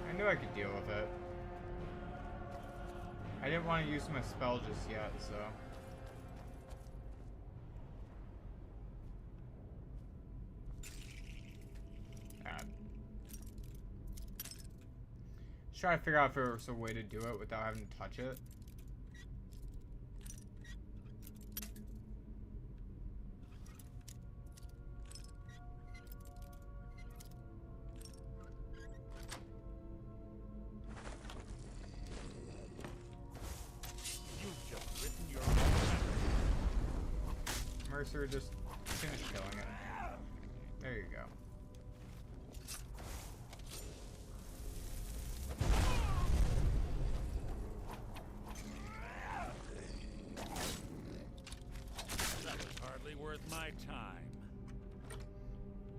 I knew I could deal with it. I didn't want to use my spell just yet, so. Alright. Just trying to figure out if there was a way to do it without having to touch it. You've just written your own letter. Mercer, just finish killing it. There you go. That was hardly worth my time.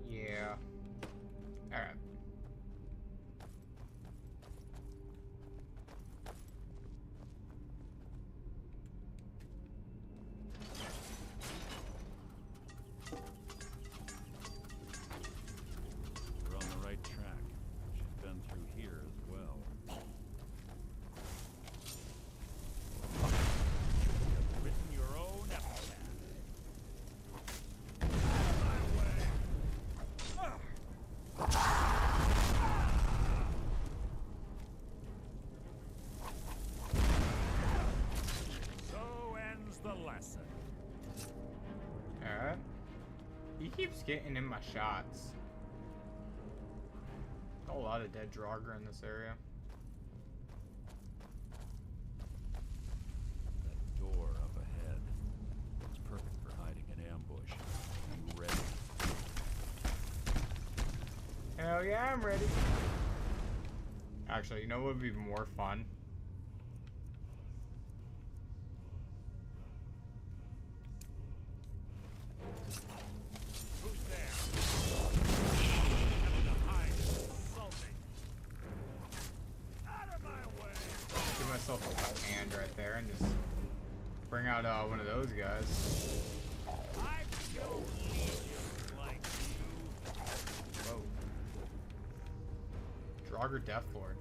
Yeah. Alright. lesson. Alright. He keeps getting in my shots. A lot of dead Draugr in this area. That door up ahead. It's perfect for hiding an ambush. You ready? Hell yeah, I'm ready. Actually, you know what would be more fun? Who's there? Having to hide is insulting. Out of my way! Give myself a left hand right there and just bring out one of those guys. I've killed legions like you. Whoa. Draugr Deathlord.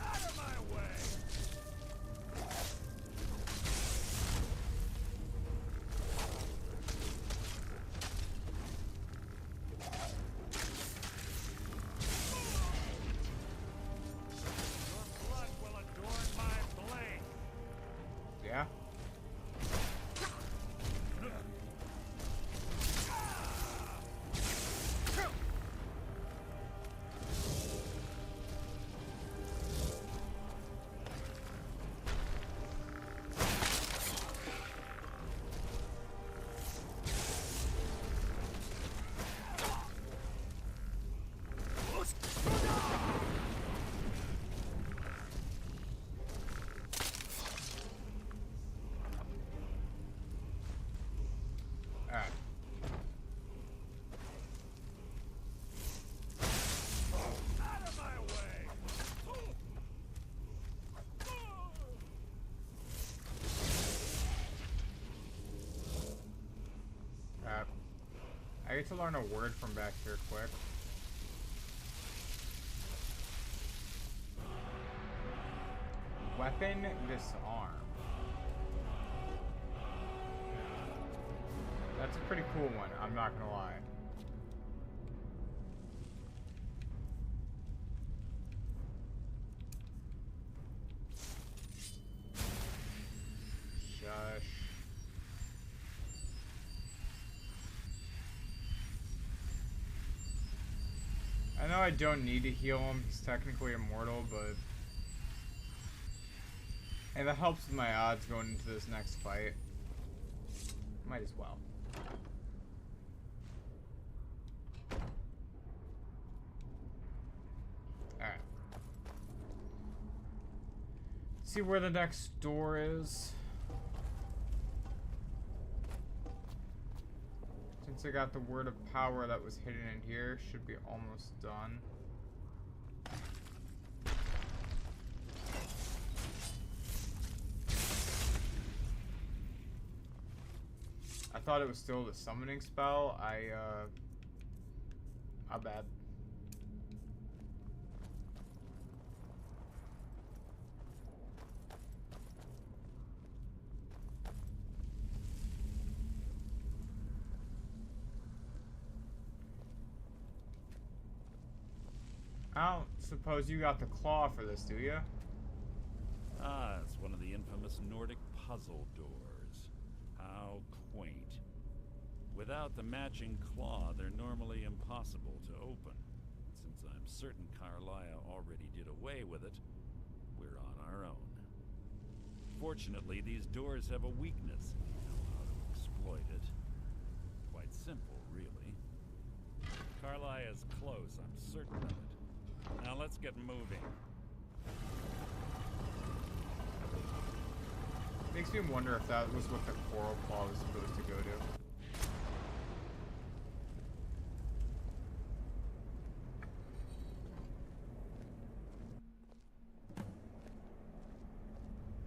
Out of my way! Your blood will adorn my blade. Yeah? Alright. Out of my way! Alright. I get to learn a word from back here quick. Weapon disarm. That's a pretty cool one, I'm not gonna lie. Shush. I know I don't need to heal him, he's technically immortal, but... Hey, that helps with my odds going into this next fight. Might as well. Alright. See where the next door is. Since I got the word of power that was hidden in here, should be almost done. I thought it was still the summoning spell. My bad. I don't suppose you got the claw for this, do you? Ah, it's one of the infamous Nordic puzzle doors. How quaint. Without the matching claw, they're normally impossible to open. Since I'm certain Carlia already did away with it, we're on our own. Fortunately, these doors have a weakness, and we know how to exploit it. Quite simple, really. Carlia's close, I'm certain of it. Now let's get moving. Makes me wonder if that was what the coral claw was supposed to go to.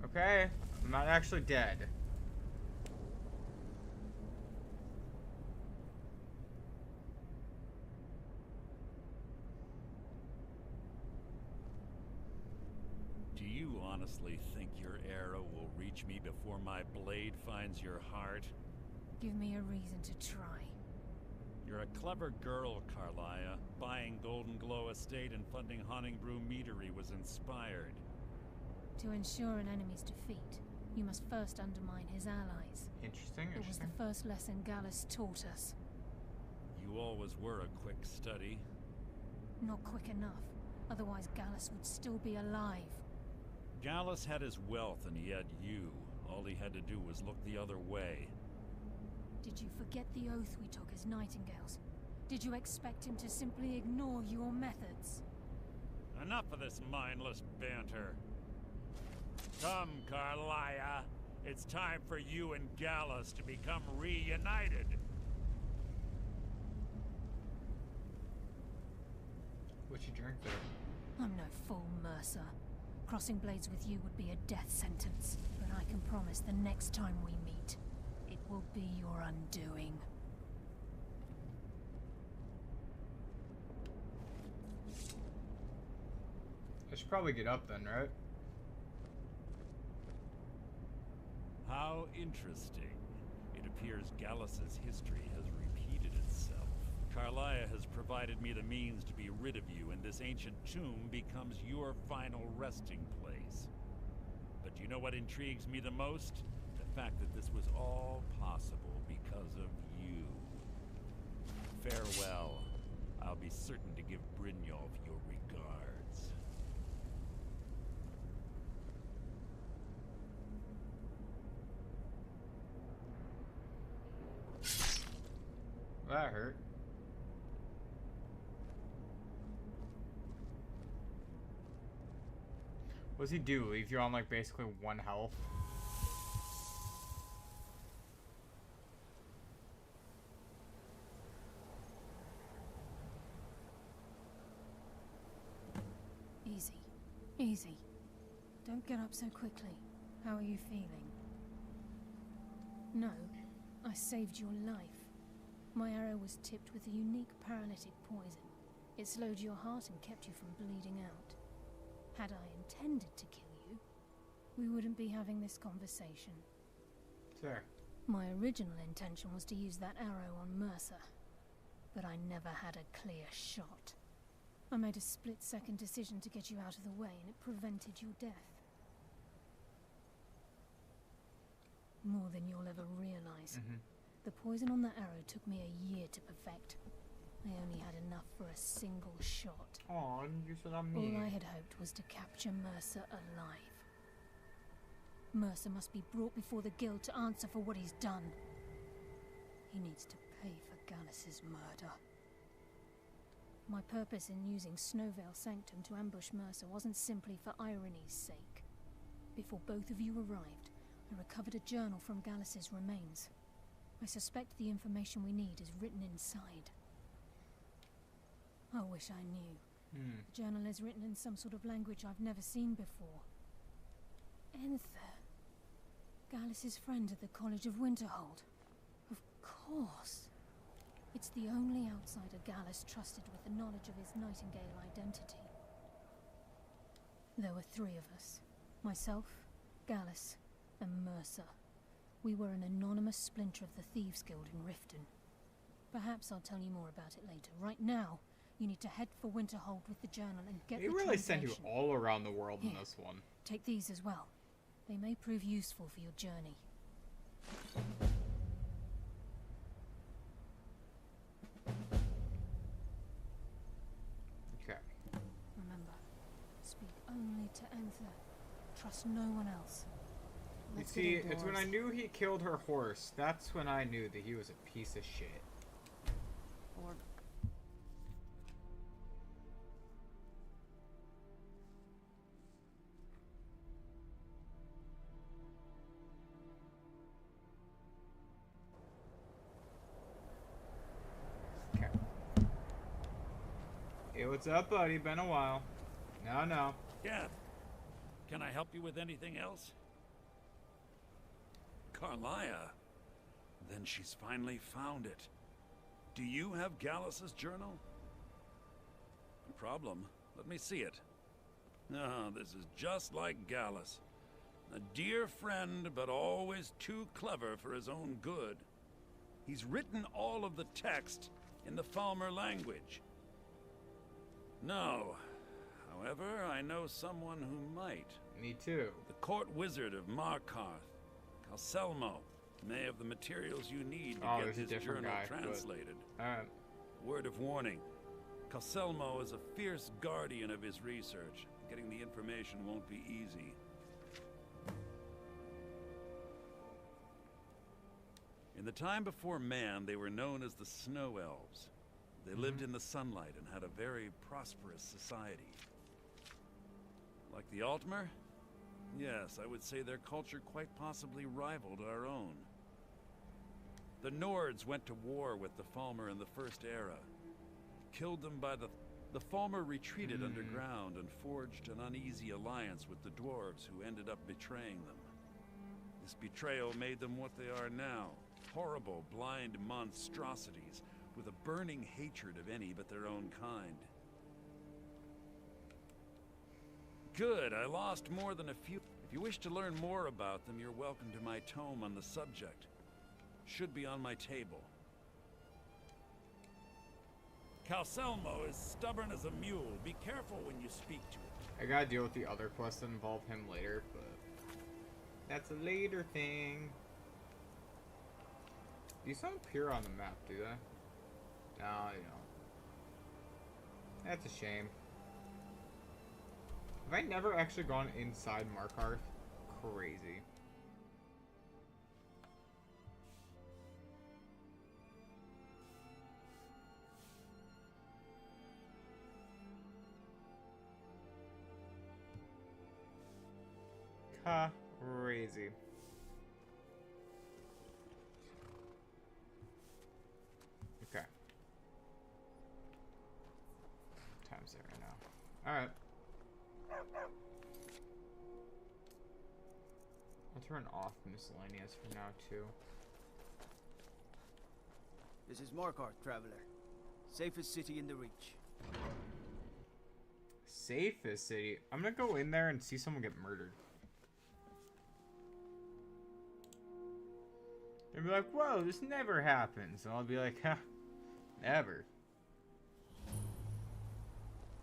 Okay, I'm not actually dead. Do you honestly think your arrow will reach me before my blade finds your heart? Give me a reason to try. You're a clever girl, Carlia. Buying Golden Glow Estate and funding Honningbrew Meadery was inspired. To ensure an enemy's defeat. You must first undermine his allies. Interesting, It was the first lesson Gallus taught us. You always were a quick study. Not quick enough. Otherwise Gallus would still be alive. Gallus had his wealth and he had you. All he had to do was look the other way. Did you forget the oath we took as Nightingales? Did you expect him to simply ignore your methods? Enough of this mindless banter. Come, Carlia. It's time for you and Gallus to become reunited. What you drink there? I'm no fool, Mercer. Crossing blades with you would be a death sentence. But I can promise the next time we meet, it will be your undoing. I should probably get up then, right? How interesting. It appears Gallus's history has repeated itself. Carlia has provided me the means to be rid of you, and this ancient tomb becomes your final resting place. But you know what intrigues me the most? The fact that this was all possible because of you. Farewell. I'll be certain to give Brynjolf your regards. That hurt. What does he do? Leave you on like basically 1 health? Easy. Easy. Don't get up so quickly. How are you feeling? No, I saved your life. My arrow was tipped with a unique paralytic poison. It slowed your heart and kept you from bleeding out. Had I intended to kill you, we wouldn't be having this conversation. Fair. My original intention was to use that arrow on Mercer, but I never had a clear shot. I made a split-second decision to get you out of the way, and it prevented your death. More than you'll ever realize. The poison on that arrow took me a year to perfect. I only had enough for a single shot. Aw, you're so mean. All I had hoped was to capture Mercer alive. Mercer must be brought before the guild to answer for what he's done. He needs to pay for Gallus's murder. My purpose in using Snowvale Sanctum to ambush Mercer wasn't simply for irony's sake. Before both of you arrived, I recovered a journal from Gallus's remains. I suspect the information we need is written inside. I wish I knew. The journal is written in some sort of language I've never seen before. Enther. Gallus's friend at the College of Winterhold. Of course. It's the only outsider Gallus trusted with the knowledge of his Nightingale identity. There were 3 of us. Myself, Gallus, and Mercer. We were an anonymous splinter of the Thieves Guild in Riften. Perhaps I'll tell you more about it later. Right now, you need to head for Winterhold with the journal and get They the really send you translation. all around the world in Here, this one. Take these as well. They may prove useful for your journey. Okay. Remember, speak only to Enther. Trust no one else. You Let's see, get it's when I indoors. knew he killed her horse. That's when I knew that he was a piece of shit. Or Okay. Hey, what's up, buddy? Been a while. No. Yeah. Can I help you with anything else? Carlia. Then she's finally found it. Do you have Gallus's journal? No problem. Let me see it. Ah, this is just like Gallus. A dear friend, but always too clever for his own good. He's written all of the text in the Falmer language. No, However, I know someone who might. Me too. The court wizard of Markarth, Calselmo, may have the materials you need to get this journal translated. Alright. Word of warning. Calselmo is a fierce guardian of his research. Getting the information won't be easy. In the time before man, they were known as the Snow Elves. They lived in the sunlight and had a very prosperous society. Like the Altmer? Yes, I would say their culture quite possibly rivaled our own. The Nords went to war with the Falmer in the First Era. Killed them by the Falmer retreated underground and forged an uneasy alliance with the dwarves who ended up betraying them. This betrayal made them what they are now. Horrible, blind monstrosities with a burning hatred of any but their own kind. Good, I lost more than a few. If you wish to learn more about them, you're welcome to my tome on the subject. Should be on my table. Calselmo is stubborn as a mule. Be careful when you speak to it. I gotta deal with the other quests that involve him later, but that's a later thing. These don't appear on the map, do they? No, they don't. That's a shame. Have I never actually gone inside Markarth? Crazy. Crazy. Okay. Time's there right now. Alright. I'll turn off miscellaneous for now too. This is Markarth, traveler. Safest city in the Reach. Safest city? I'm gonna go in there and see someone get murdered. They'll be like, whoa, this never happens. And I'll be like, ha, never.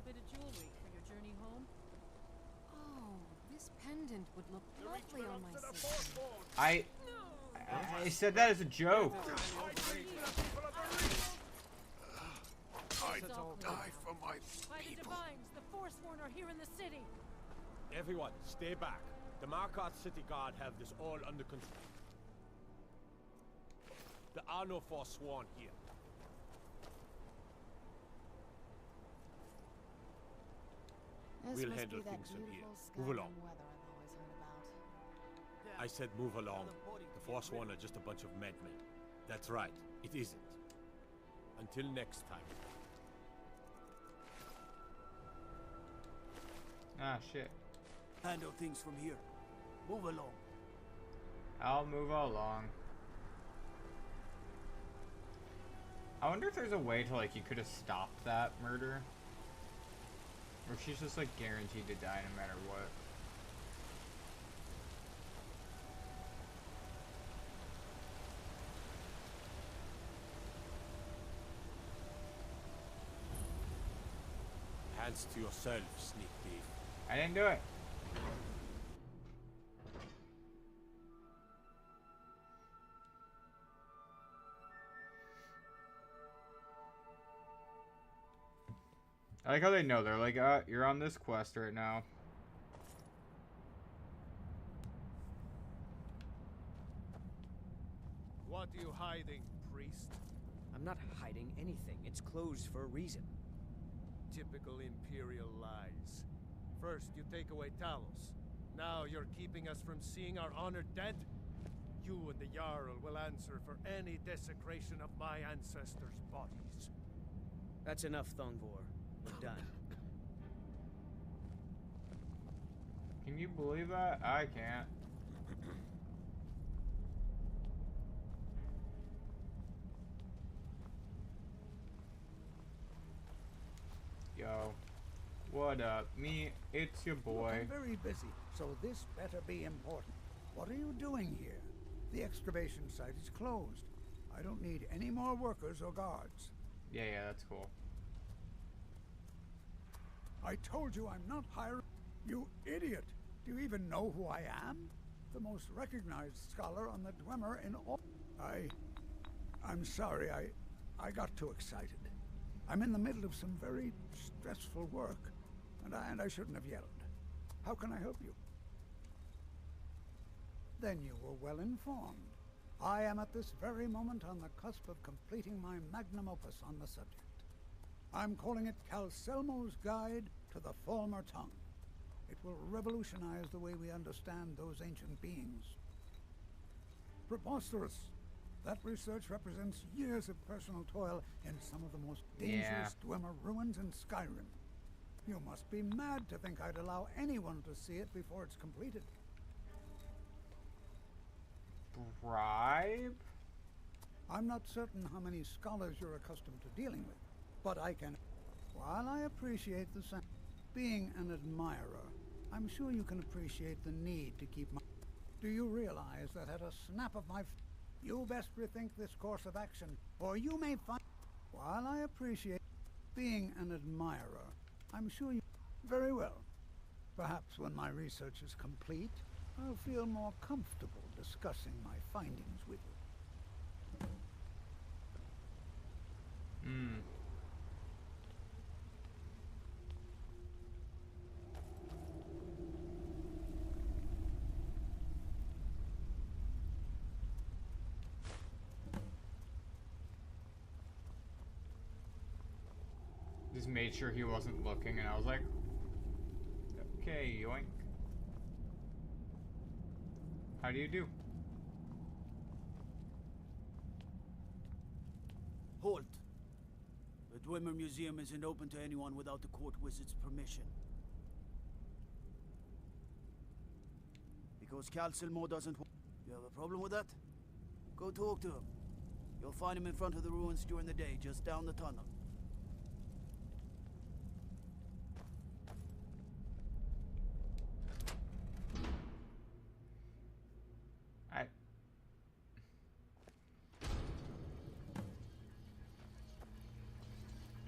Bit of jewelry for your journey home? Oh, this pendant would look lovely on my sister. I said that as a joke. I'd die for my By the Divines, the Forsworn are here in the city. Everyone, stay back. The Markarth City Guard have this all under control. There are no Forsworn here. We'll handle things from here. Move along. I said move along. The Forsworn are just a bunch of madmen. That's right, it isn't. Until next time. Ah, shit. Handle things from here. Move along. I'll move along. I wonder if there's a way to, like, you could have stopped that murder. Or she's just, like, guaranteed to die no matter what. Hands to yourself, sneak thief. I didn't do it. I like how they know. They're like, you're on this quest right now. What are you hiding, priest? I'm not hiding anything. It's closed for a reason. Typical Imperial lies. First, you take away Talos. Now you're keeping us from seeing our honored dead? You and the Jarl will answer for any desecration of my ancestors' bodies. That's enough, Thongvor. We're done. Can you believe that? I can't. Yo. What up? Me, it's your boy. I'm very busy, so this better be important. What are you doing here? The excavation site is closed. I don't need any more workers or guards. Yeah, that's cool. I told you I'm not hiring. You idiot! Do you even know who I am? The most recognized scholar on the Dwemer in all. I'm sorry, I got too excited. I'm in the middle of some very stressful work, and I shouldn't have yelled. How can I help you? Then you were well informed. I am at this very moment on the cusp of completing my magnum opus on the subject. I'm calling it Calselmo's Guide to the Falmer Tongue. It will revolutionize the way we understand those ancient beings. Preposterous! That research represents years of personal toil in some of the most dangerous Dwemer ruins in Skyrim. You must be mad to think I'd allow anyone to see it before it's completed. Bribe? I'm not certain how many scholars you're accustomed to dealing with, but I can... While I appreciate the being an admirer, I'm sure you can appreciate the need to keep my... Do you realize that at a snap of my... You best rethink this course of action, or you may find... While I appreciate being an admirer, I'm sure you... Very well. Perhaps when my research is complete, I'll feel more comfortable discussing my findings with you. Just made sure he wasn't looking, and I was like, okay, yoink. How do you do? Halt! The Dwemer Museum isn't open to anyone without the court wizard's permission. Because Calselmo doesn't want... You have a problem with that? Go talk to him. You'll find him in front of the ruins during the day, just down the tunnel.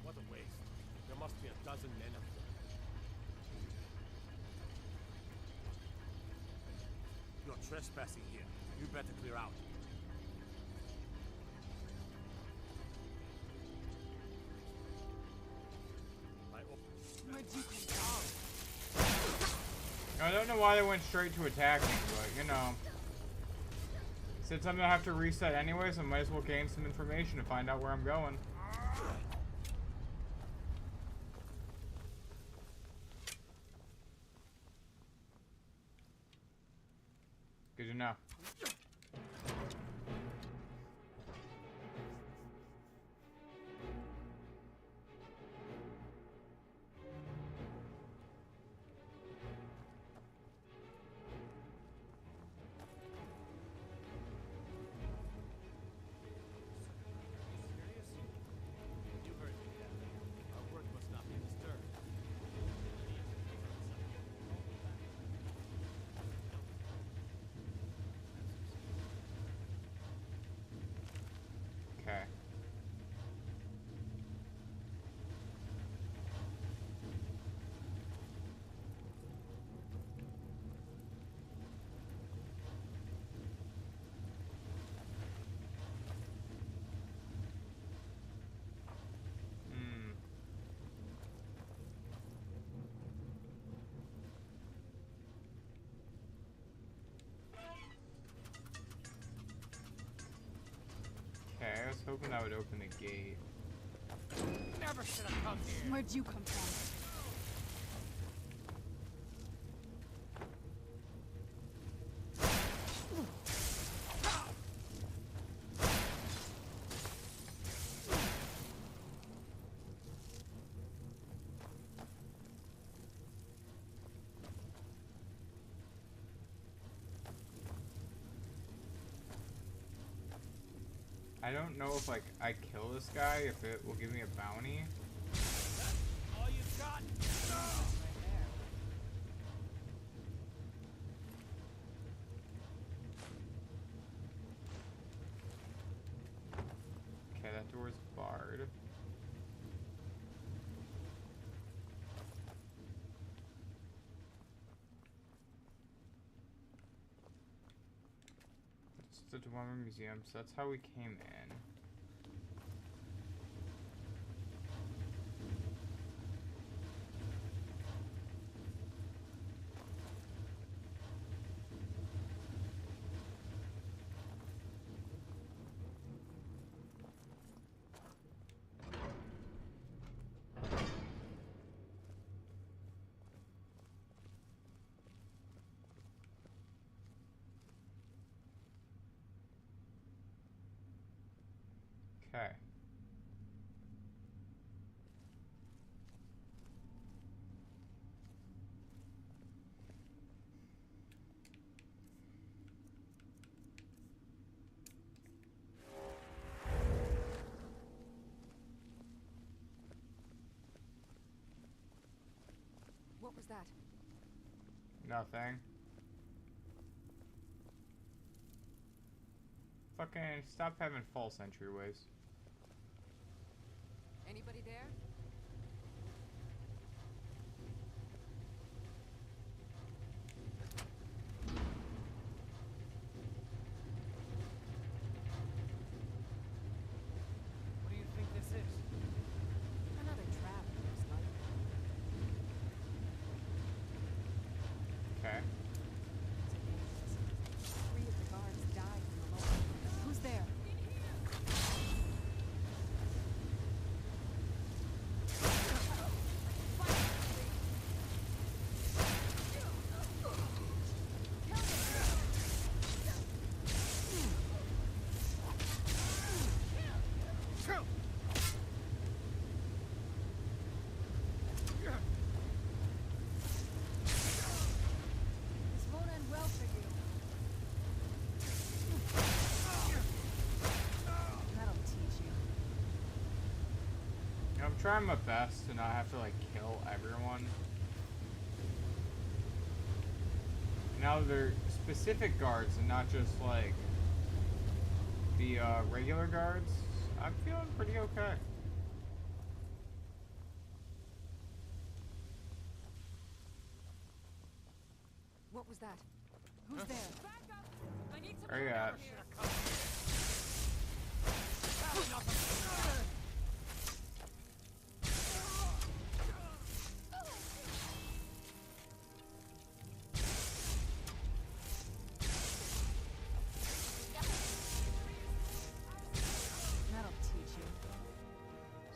What a waste. There must be a dozen men up there. You're trespassing here. You better clear out. I don't know why they went straight to attacking, but you know. Since I'm gonna have to reset anyways, I might as well gain some information to find out where I'm going. Good to know. Okay. Okay, I was hoping that would open the gate. Never should have come here. Where'd you come from? I don't know if like I kill this guy, if it will give me a bounty. That's all you've got? Okay, that door's barred. the Dwemer Museum, so that's how we came in. Okay. What was that? Nothing. Fucking stop having false entryways. Anybody there? What do you think this is? Another trap, most likely. Okay. Three of the guards died in the lower. Who's there? This won't end well for you. That'll teach you. I'm trying my best to not have to like kill everyone. Now they're specific guards and not just like the regular guards. I'm feeling pretty okay. What was that? Who's there? Back up! I need some Where you at? That'll teach you.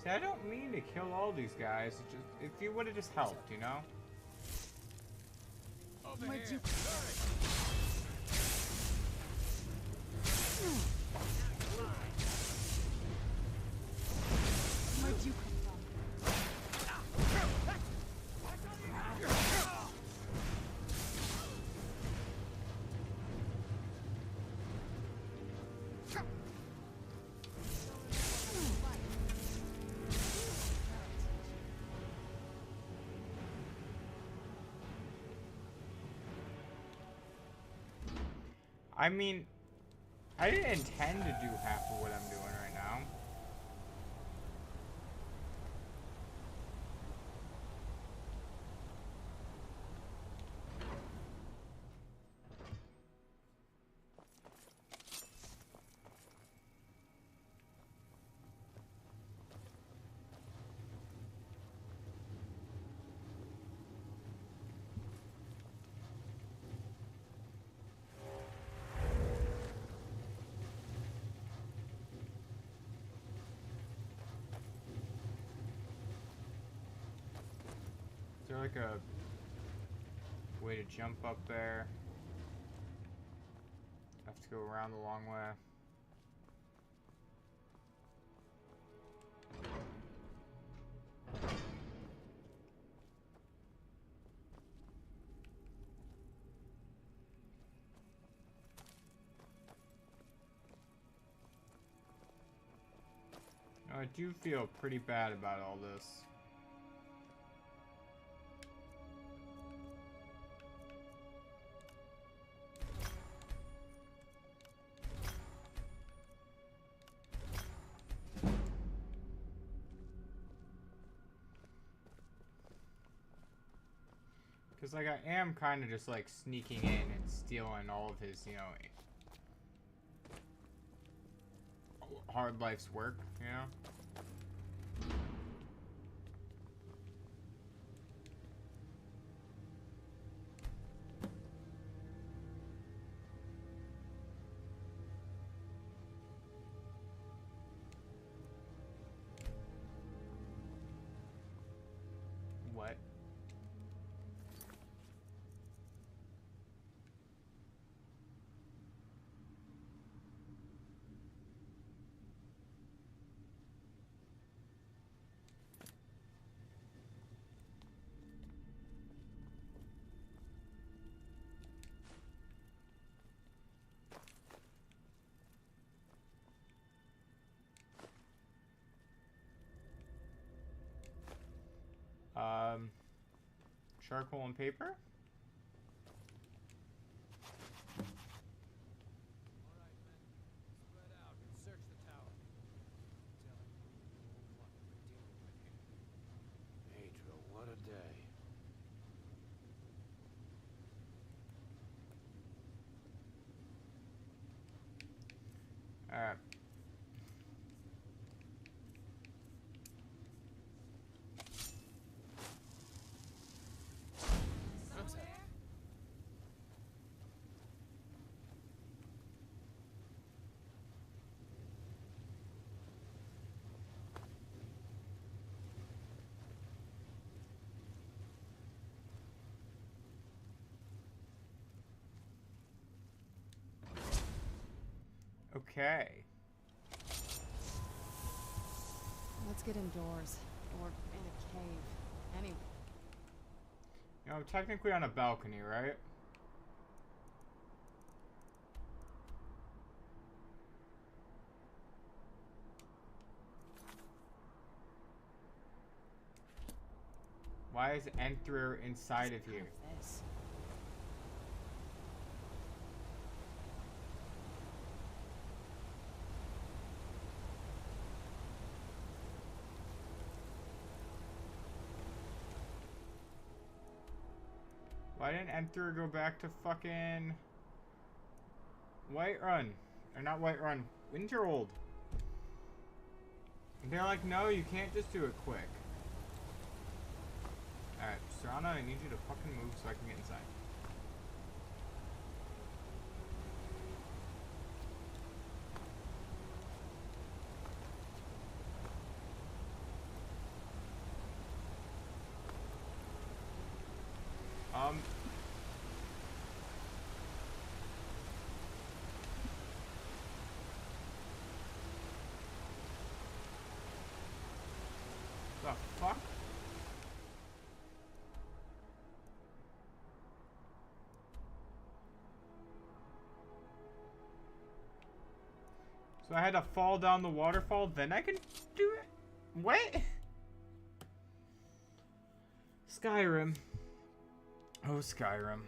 See, I don't mean to kill all these guys. It just, if you would have just helped, you know? Where'd you... Where'd you come from? I mean, I didn't intend to do half of what I'm doing right now. Is there like a way to jump up there? Have to go around the long way. Now, I do feel pretty bad about all this. Because, like, I am kind of just, like, sneaking in and stealing all of his, you know, hard life's work, you know? What? Charcoal and paper? Spread out and search the tower. Tell him what we're dealing with here. Pedro, what a day. Alright. Okay. Let's get indoors. Or in a cave. Anyway. You know, I'm technically on a balcony, right? Why is Enter inside of you? This. Why didn't Enter go back to fucking Whiterun? Or not Whiterun, Winterhold. And they're like, no, you can't just do it quick. Alright, Serana, I need you to fucking move so I can get inside. The fuck? So I had to fall down the waterfall, then I can do it? What? Skyrim. Oh, Skyrim.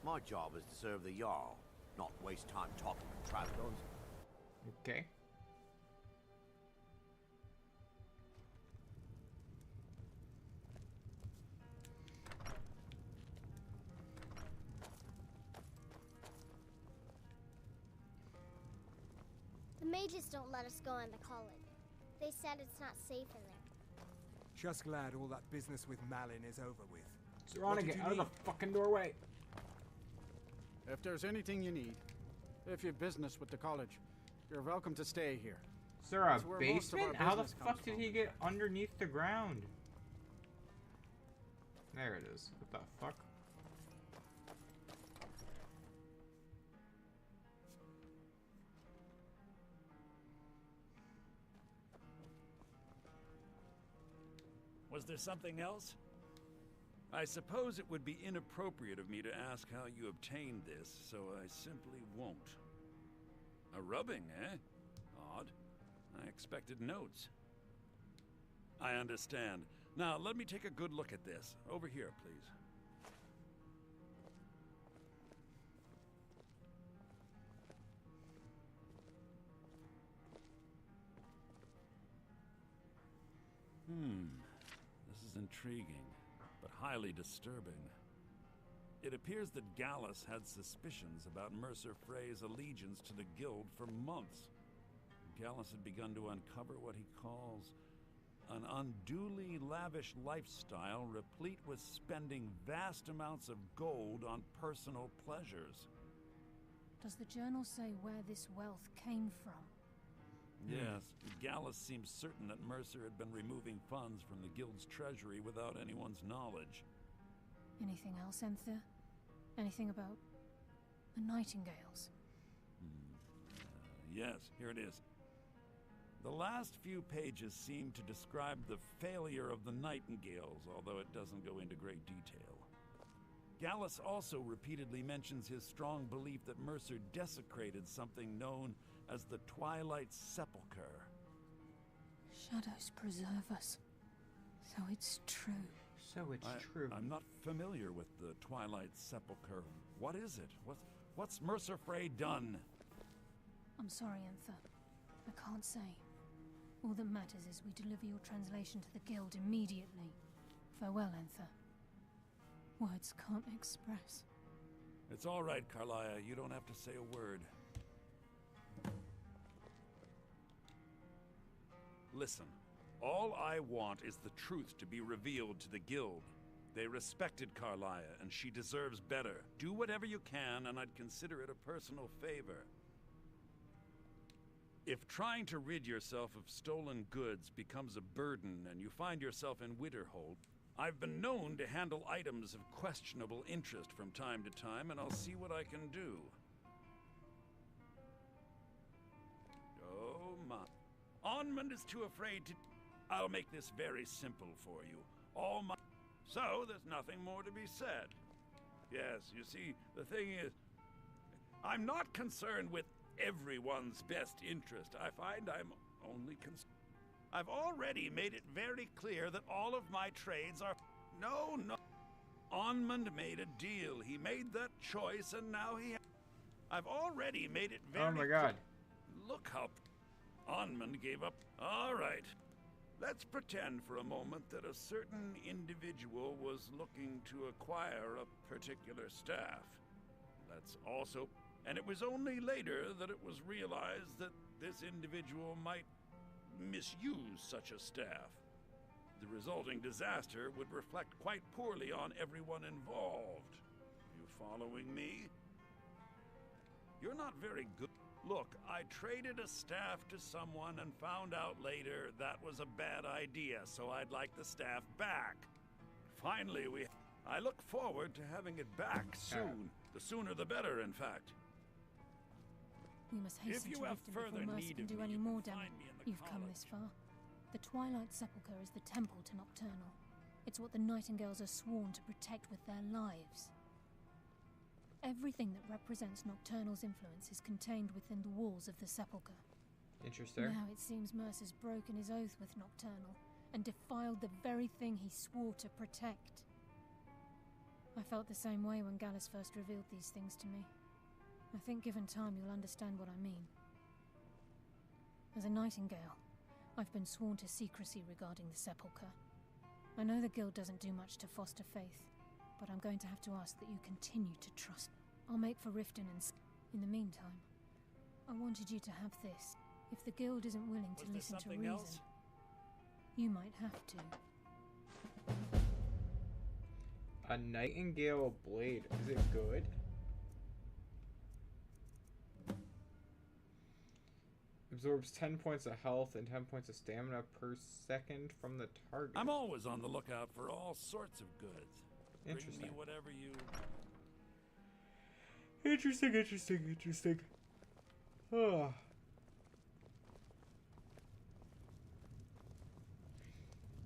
My job is to serve the Jarl, not waste time talking to travelers. Okay. The mages don't let us go into college. They said it's not safe in there. Just glad all that business with Malin is over with. Serana, get out of the fucking doorway. If there's anything you need, if you've business with the college, you're welcome to stay here. Sir, a That's where most of our basement? How the business fuck comes did from. he get underneath the ground? There it is. What the fuck? Was there something else? I suppose it would be inappropriate of me to ask how you obtained this, so I simply won't. A rubbing, eh? Odd. I expected notes. I understand. Now, let me take a good look at this. Over here, please. intriguing, but highly disturbing. It appears that Gallus had suspicions about Mercer Frey's allegiance to the guild for months. Gallus had begun to uncover what he calls an unduly lavish lifestyle replete with spending vast amounts of gold on personal pleasures. Does the journal say where this wealth came from? Yes, Gallus seems certain that Mercer had been removing funds from the guild's treasury without anyone's knowledge. Anything else, Enther? Anything about the Nightingales? Yes, here it is. The last few pages seem to describe the failure of the Nightingales, although it doesn't go into great detail. Gallus also repeatedly mentions his strong belief that Mercer desecrated something known as the Twilight Sepulchre. Shadows preserve us. So it's true. So it's true. I'm not familiar with the Twilight Sepulchre. What is it? What's Mercer Frey done? I'm sorry, Enther. I can't say. All that matters is we deliver your translation to the guild immediately. Farewell, Enther. Words can't express. It's all right, Carlia. You don't have to say a word. Listen, all I want is the truth to be revealed to the guild. They respected Carlia, and she deserves better. Do whatever you can, and I'd consider it a personal favor. If trying to rid yourself of stolen goods becomes a burden and you find yourself in Winterhold, I've been known to handle items of questionable interest from time to time, and I'll see what I can do. Oh my. Onmund is too afraid to... I'll make this very simple for you. All my... So, there's nothing more to be said. Yes, you see, the thing is... I'm not concerned with everyone's best interest. I find I'm only concerned... I've already made it very clear that all of my trades are... No. Onmund made a deal. He made that choice, and now he... I've already made it very... Oh my god. Look how... Onmund gave up... All right. Let's pretend for a moment that a certain individual was looking to acquire a particular staff. Let's also... And it was only later that it was realized that this individual might misuse such a staff. The resulting disaster would reflect quite poorly on everyone involved. You following me? You're not very good. Look, I traded a staff to someone and found out later that was a bad idea, so I'd like the staff back. Finally, I look forward to having it back soon. The sooner the better, in fact. We must hasten to Riften before Mercer can do any more damage. You've come this far. The Twilight Sepulchre is the temple to Nocturnal. It's what the Nightingales are sworn to protect with their lives. Everything that represents Nocturnal's influence is contained within the walls of the Sepulchre. Interesting. Now it seems Mercer's broken his oath with Nocturnal and defiled the very thing he swore to protect. I felt the same way when Gallus first revealed these things to me. I think given time you'll understand what I mean. As a Nightingale, I've been sworn to secrecy regarding the Sepulchre. I know the Guild doesn't do much to foster faith, but I'm going to have to ask that you continue to trust. I'll make for Riften and... In the meantime, I wanted you to have this. If the Guild isn't willing to listen to reason, you might have to. A Nightingale blade. Is it good? Absorbs 10 points of health and 10 points of stamina per second from the target. I'm always on the lookout for all sorts of goods. Interesting. Bring me whatever you... Interesting. Oh.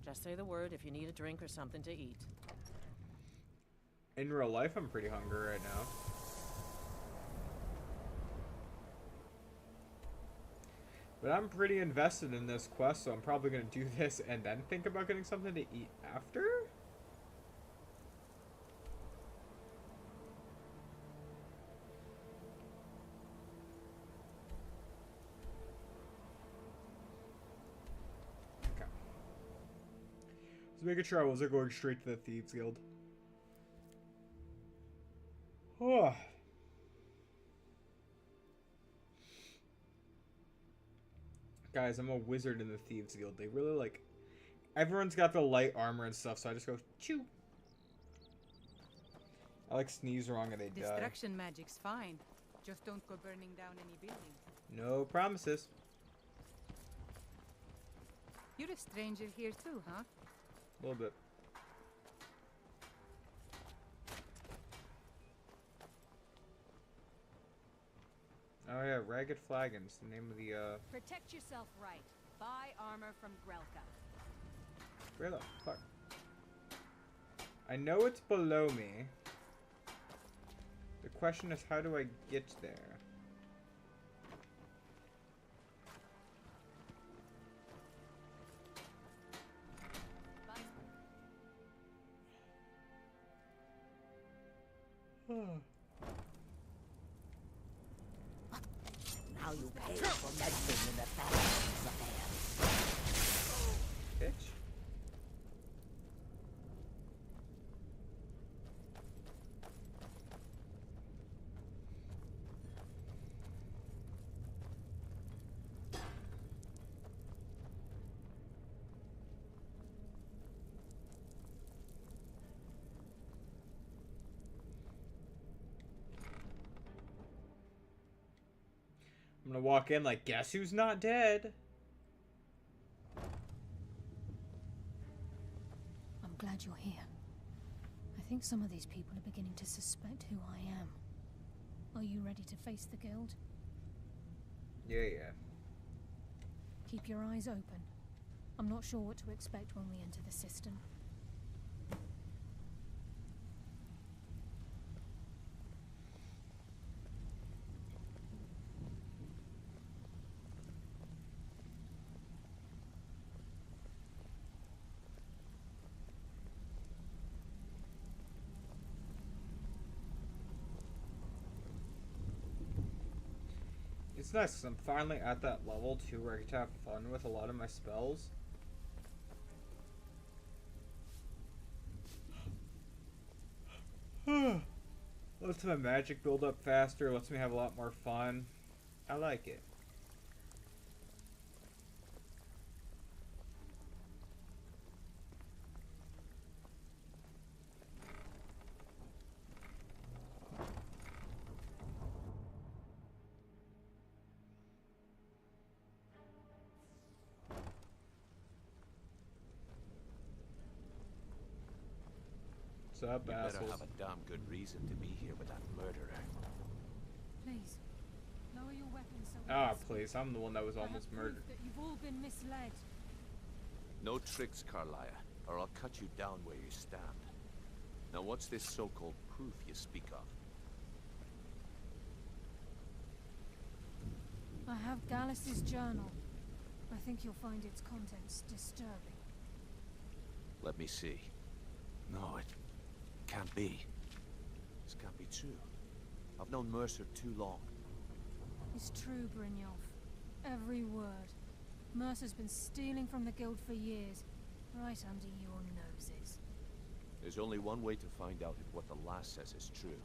Just say the word if you need a drink or something to eat. In real life, I'm pretty hungry right now. But I'm pretty invested in this quest, so I'm probably going to do this and then think about getting something to eat after? Okay. Just making sure I wasn't going straight to the Thieves Guild. Oh. Guys, I'm a wizard in the Thieves Guild. They really like... Everyone's got the light armor and stuff, so I just go, choo. I like sneeze wrong and they die. Destruction magic's fine. Just don't go burning down any buildings. No promises. You're a stranger here too, huh? A little bit. Oh yeah, Ragged Flagons, the name of the Protect yourself right. Buy armor from Grelka. Where the fuck? I know it's below me. The question is, how do I get there? Now you pay for meddling in the family's affairs. Bitch. I'm gonna walk in like, guess who's not dead? I'm glad you're here. I think some of these people are beginning to suspect who I am. Are you ready to face the guild? Yeah. Keep your eyes open. I'm not sure what to expect when we enter the system. It's nice because I'm finally at that level too where I get to have fun with a lot of my spells. Lets my magic build up faster, lets me have a lot more fun. I like it. What's up, You better assholes? have a damn good reason to be here with that murderer. Please, lower your weapons so we Ah, can speak. please, I'm the one that was I have almost proof murdered. that you've all been misled. No tricks, Carlia, or I'll cut you down where you stand. Now what's this so-called proof you speak of? I have Gallus's journal. I think you'll find its contents disturbing. Let me see. No, it can't be. This can't be true. I've known Mercer too long. It's true, Brynjolf. Every word. Mercer's been stealing from the guild for years, right under your noses. There's only one way to find out if what the lass says is true.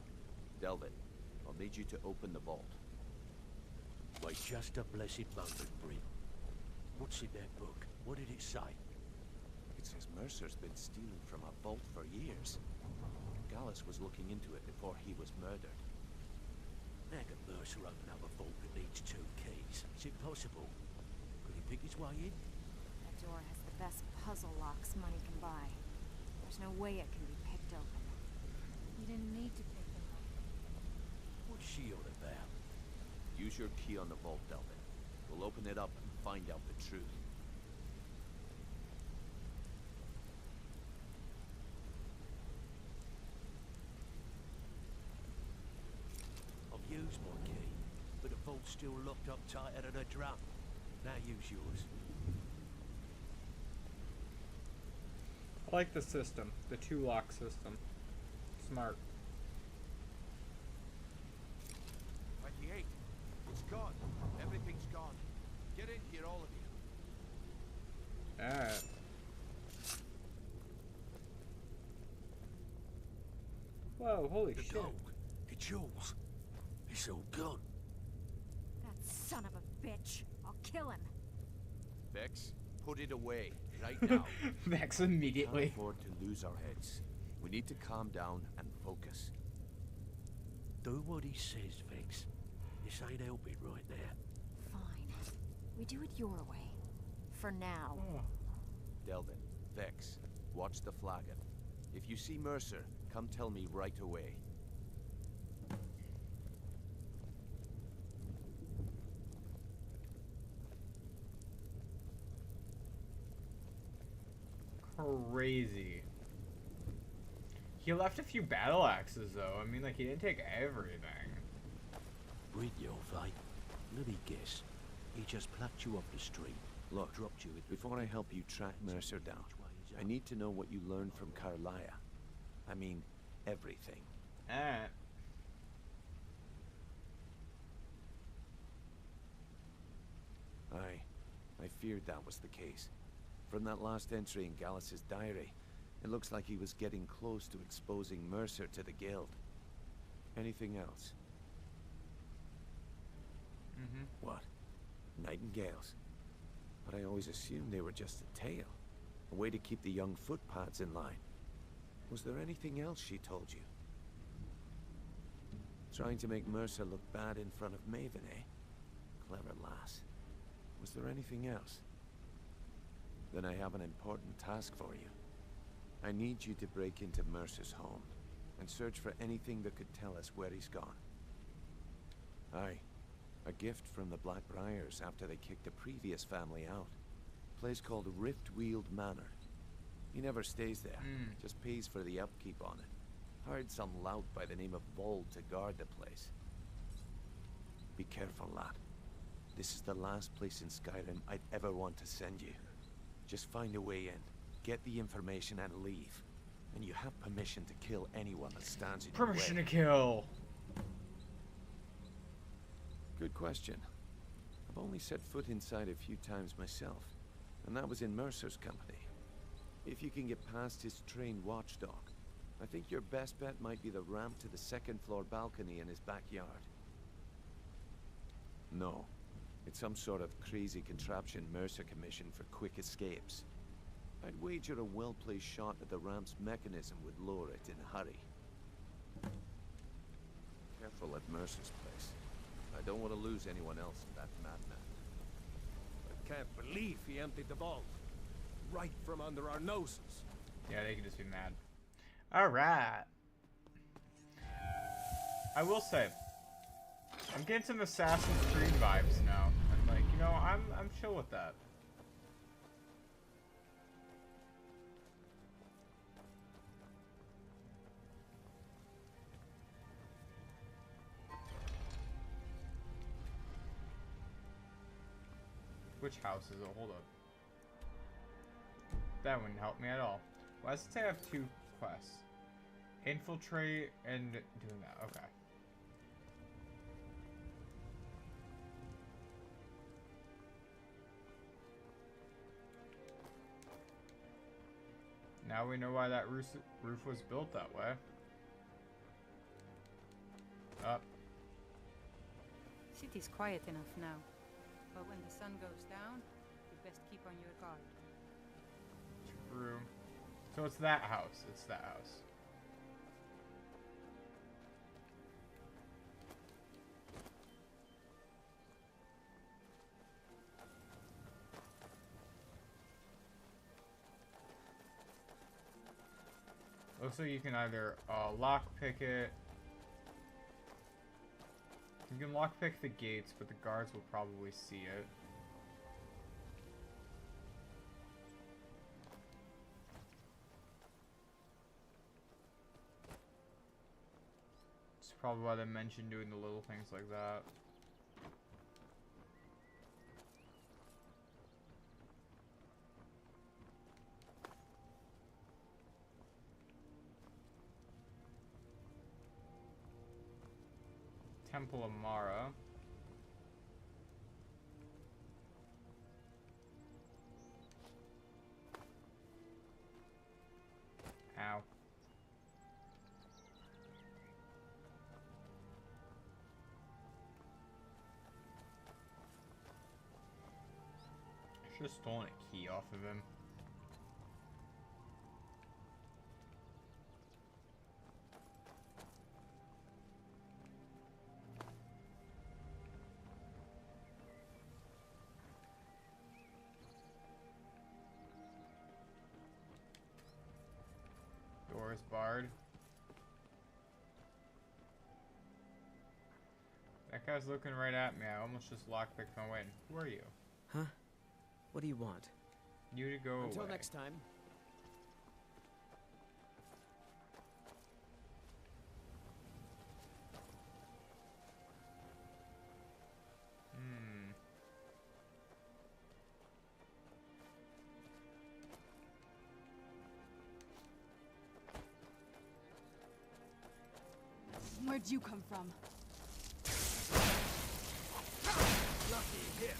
Delvin, I'll need you to open the vault. Wait just a blessed moment, Bryn. What's in that book? What did it say? It says Mercer's been stealing from a vault for years. Gallus was looking into it before he was murdered. How can Mercer open up a vault that needs 2 keys? Is it possible? Could he pick his way in? That door has the best puzzle locks money can buy. There's no way it can be picked open. You didn't need to pick them up. What's she on about? Use your key on the vault, Delvin. We'll open it up and find out the truth. I've used my key, but the vault's still locked up tighter than a drum. Now use yours. I like the system, the 2-lock system. Smart. 28. It's gone. Everything's gone. Get in here, all of you. Alright. Whoa, holy the shit. gold. It's yours. It's all gone. That son of a bitch. I'll kill him. Vex, put it away, right now. Vex immediately. Can't afford to lose our heads. We need to calm down and focus. Do what he says, Vex. This ain't helping right now. Fine. We do it your way. For now. Delvin, Vex, watch the flagon. If you see Mercer, come tell me right away. Crazy. He left a few battle axes though. I mean, like, he didn't take everything. Read your fate. Let me guess. He just plucked you off the street. Look, dropped you at before I help you track Mercer down, I need to know what you learned from Carlia. I mean, everything. Eh. I feared that was the case. From that last entry in Gallus's diary, it looks like he was getting close to exposing Mercer to the Guild. Anything else? What? Nightingales? But I always assumed they were just a tale. A way to keep the young footpads in line. Was there anything else she told you? Trying to make Mercer look bad in front of Maven, eh? Clever lass. Was there anything else? Then I have an important task for you. I need you to break into Mercer's home and search for anything that could tell us where he's gone. Aye. A gift from the Blackbriars after they kicked the previous family out. A place called Riftweald Manor. He never stays there, just pays for the upkeep on it. Hired some lout by the name of Vold to guard the place. Be careful, lad. This is the last place in Skyrim I'd ever want to send you. Just find a way in, get the information and leave. And you have permission to kill anyone that stands in your way. Permission to kill. Good question. I've only set foot inside a few times myself, and that was in Mercer's company. If you can get past his trained watchdog, I think your best bet might be the ramp to the second-floor balcony in his backyard. No. It's some sort of crazy contraption Mercer commissioned for quick escapes. I'd wager a well-placed shot at the ramp's mechanism would lower it in a hurry. Careful at Mercer's place. I don't want to lose anyone else in that madman. I can't believe he emptied the vault. Right from under our noses. Yeah, they can just be mad. Alright. I will say, I'm getting some Assassin's Creed vibes now. And like, you know, I'm chill with that. Which house is it? Hold up. That wouldn't help me at all. Why does it say I have 2 quests? Infiltrate and doing that. Okay. Now we know why that roof was built that way. Up. City's quiet enough now, but when the sun goes down, you best keep on your guard. True. So it's that house. It's that house. Looks like you can either lockpick it. You can lockpick the gates, but the guards will probably see it. It's probably why they mentioned doing the little things like that. Temple of Mara. Ow. Should have stolen a key off of him. Doors barred. That guy's looking right at me. I almost just lockpicked my way in. Who are you? Huh? What do you want? You to go Until away. next time. Where'd you come from? Lucky hit.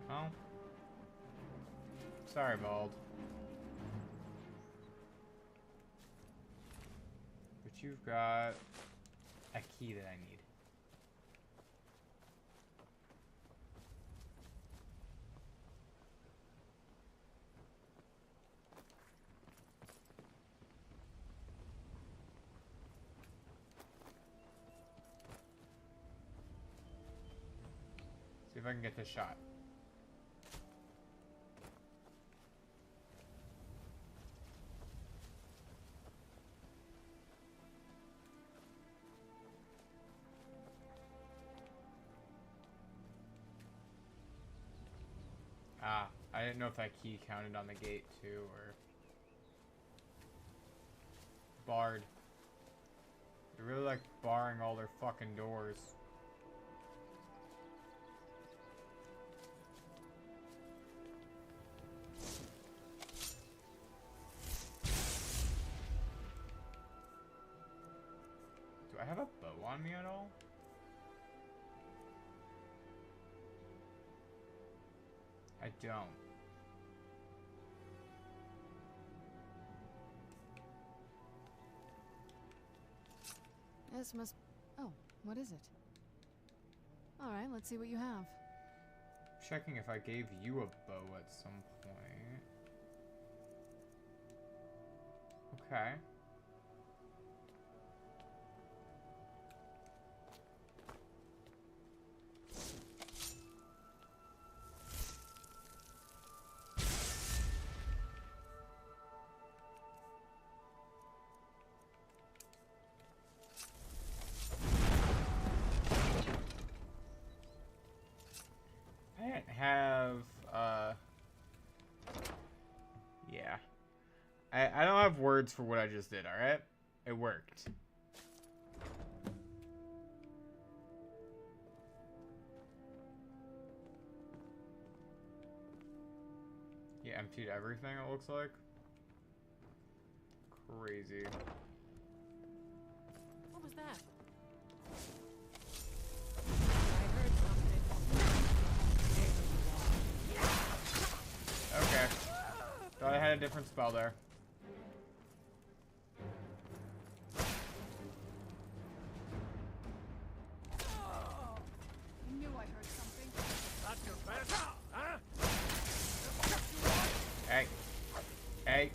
Oh. Sorry, Bald. But you've got a key that I need. See if I can get this shot. Ah, I didn't know if that key counted on the gate too, or... Barred. They really like barring all their fucking doors. Do I have a bow on me at all? I don't. This must... Oh, what is it? Alright, let's see what you have. Checking if I gave you a bow at some point. Okay. Have yeah, I don't have words for what I just did. All right, it worked. He emptied everything, it looks like. Crazy. What was that? Okay. Thought I had a different spell there. I knew I heard something. That's your best, huh? Hey. Hey.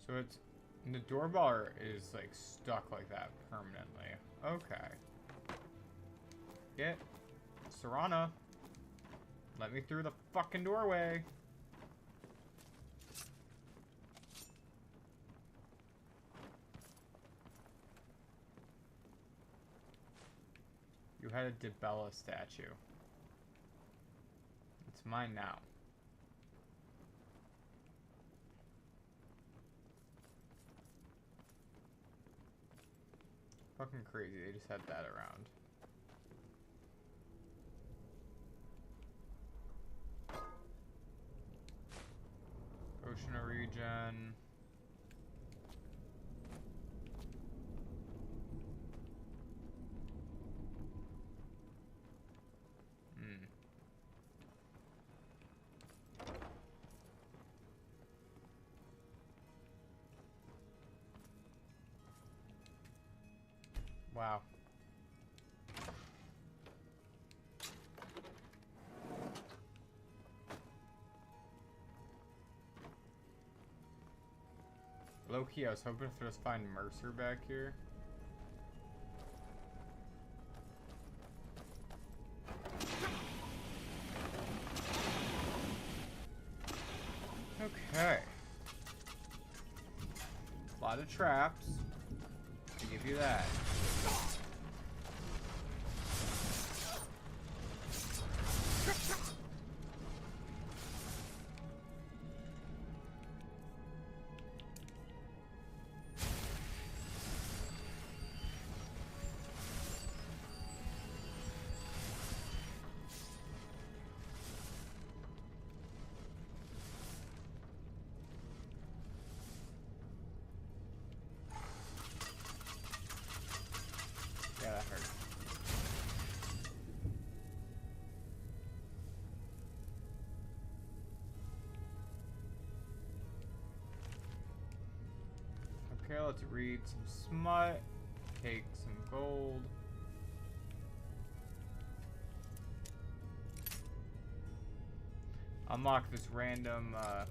So it's, the doorbell is like stuck like that permanently. Okay. Get Serana. Let me through the fucking doorway. You had a Debella statue. It's mine now. Fucking crazy, they just had that around. Potion of regen. Wow. Low-key, I was hoping to just find Mercer back here. Okay. A lot of traps. To give you that. Yeah, that hurt. Okay, let's read some smut, take some gold. Unlock this random, I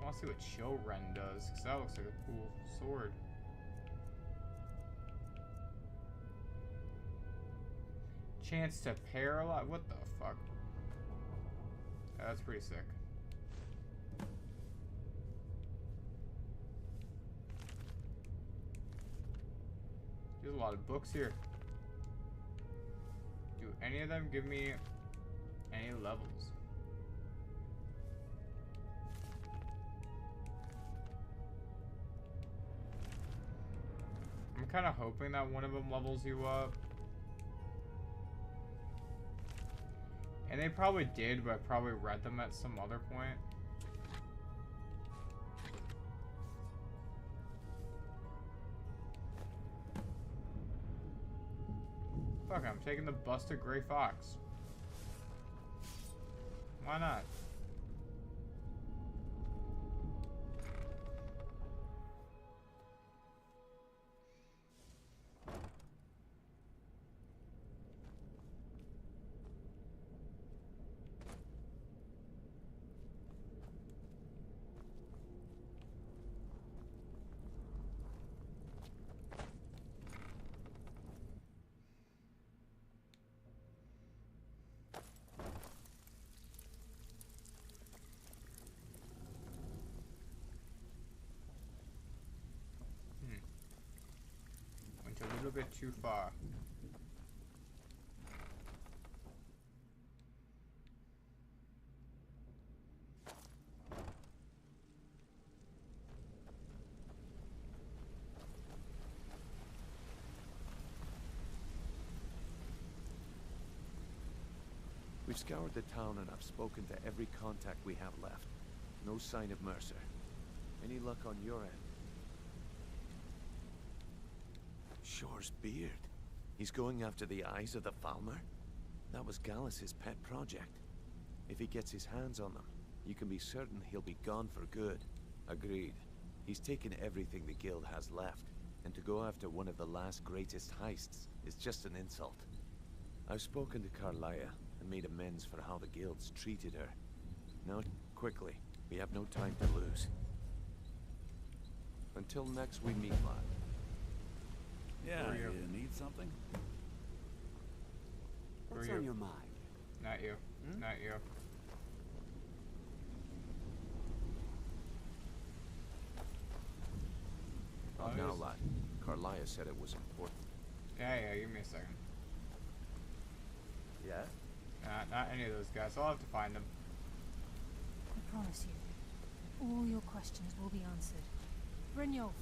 want to see what Chill Ren does, because that looks like a cool sword. Chance to paralyze? What the fuck? Yeah, that's pretty sick. There's a lot of books here. Do any of them give me any levels? I'm kind of hoping that one of them levels you up. And they probably did, but I probably read them at some other point. Fuck, I'm taking the busted gray fox. Why not? A little bit too far. We've scoured the town and I've spoken to every contact we have left. No sign of Mercer. Any luck on your end? Shore's beard. He's going after the eyes of the Falmer? That was Gallus's pet project. If he gets his hands on them, you can be certain he'll be gone for good. Agreed. He's taken everything the guild has left, and to go after one of the last greatest heists is just an insult. I've spoken to Carlia and made amends for how the guilds treated her. Now, quickly, we have no time to lose. Until next we meet, lad. Yeah, you? you need something? What's on your mind? Not you. Not you. Oh, now, lad. Carlia said it was important. Yeah, give me a second. Yeah? Not any of those guys. I'll have to find them. I promise you, all your questions will be answered. Brynjolf,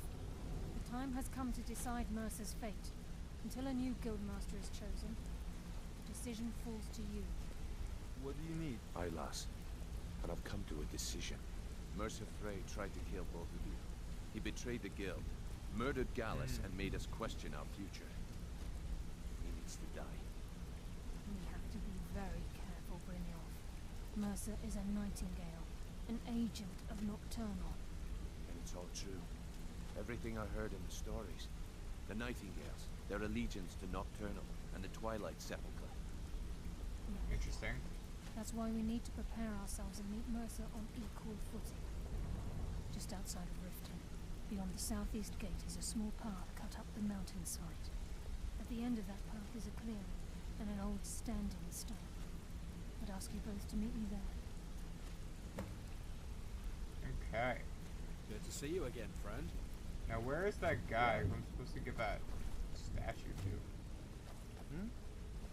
the time has come to decide Mercer's fate. Until a new guildmaster is chosen, the decision falls to you. What do you need? Aye, lass. And I've come to a decision. Mercer Frey tried to kill both of you. He betrayed the guild, murdered Gallus, and made us question our future. He needs to die. We have to be very careful, Brynjolf. Mercer is a nightingale, an agent of Nocturnal. And it's all true. Everything I heard in the stories. The Nightingales, their allegiance to Nocturnal, and the Twilight Sepulchre. Interesting. That's why we need to prepare ourselves and meet Mercer on equal footing. Just outside of Riften, beyond the southeast gate, is a small path cut up the mountainside. At the end of that path is a clearing and an old standing stone. I'd ask you both to meet me there. Okay. Good to see you again, friend. Now, where is that guy who I'm supposed to give that statue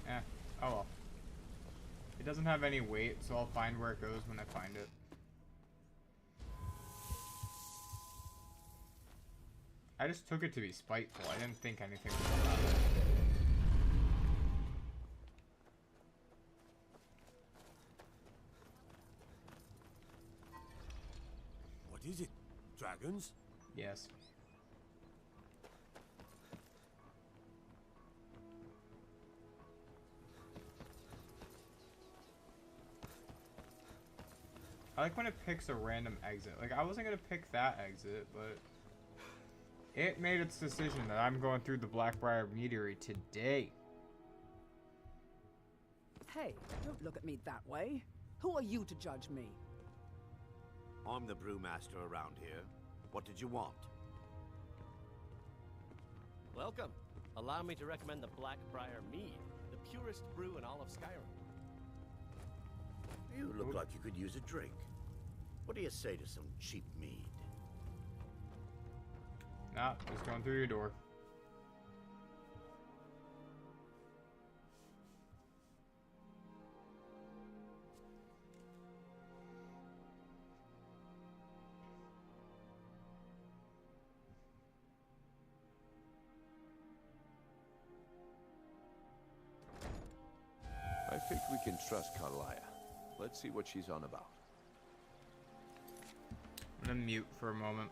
to? Oh well. It doesn't have any weight, so I'll find where it goes when I find it. I just took it to be spiteful. I didn't think anything was about it. What is it? Dragons? Yes. I like when it picks a random exit. Like, I wasn't gonna pick that exit, but it made its decision that I'm going through the Blackbriar Meadery today. Hey, don't look at me that way. Who are you to judge me? I'm the brewmaster around here. What did you want? Welcome. Allow me to recommend the Blackbriar Mead, the purest brew in all of Skyrim. You look like you could use a drink. What do you say to some cheap mead? Nah, just going through your door. I think we can trust Carlia. Let's see what she's on about. I'm gonna mute for a moment.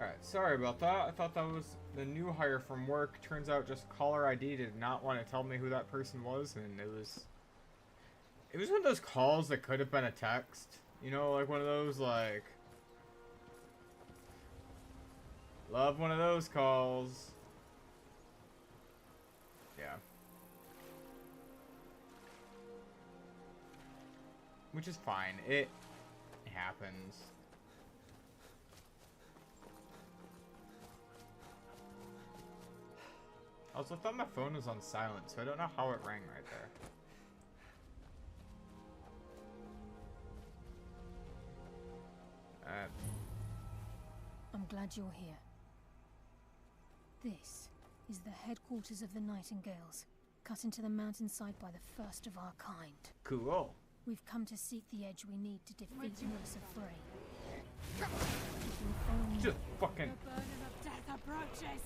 Alright, sorry about that. I thought that was the new hire from work. Turns out just caller ID did not want to tell me who that person was, and it was one of those calls that could have been a text. You know, like one of those, like, love one of those calls. Yeah. Which is fine. It happens. I also thought my phone was on silent, so I don't know how it rang right there. I'm glad you're here. This is the headquarters of the Nightingales, cut into the mountainside by the first of our kind. Cool. We've come to seek the edge we need to defeat Mercer Frey. Just fucking... The burden of death approaches.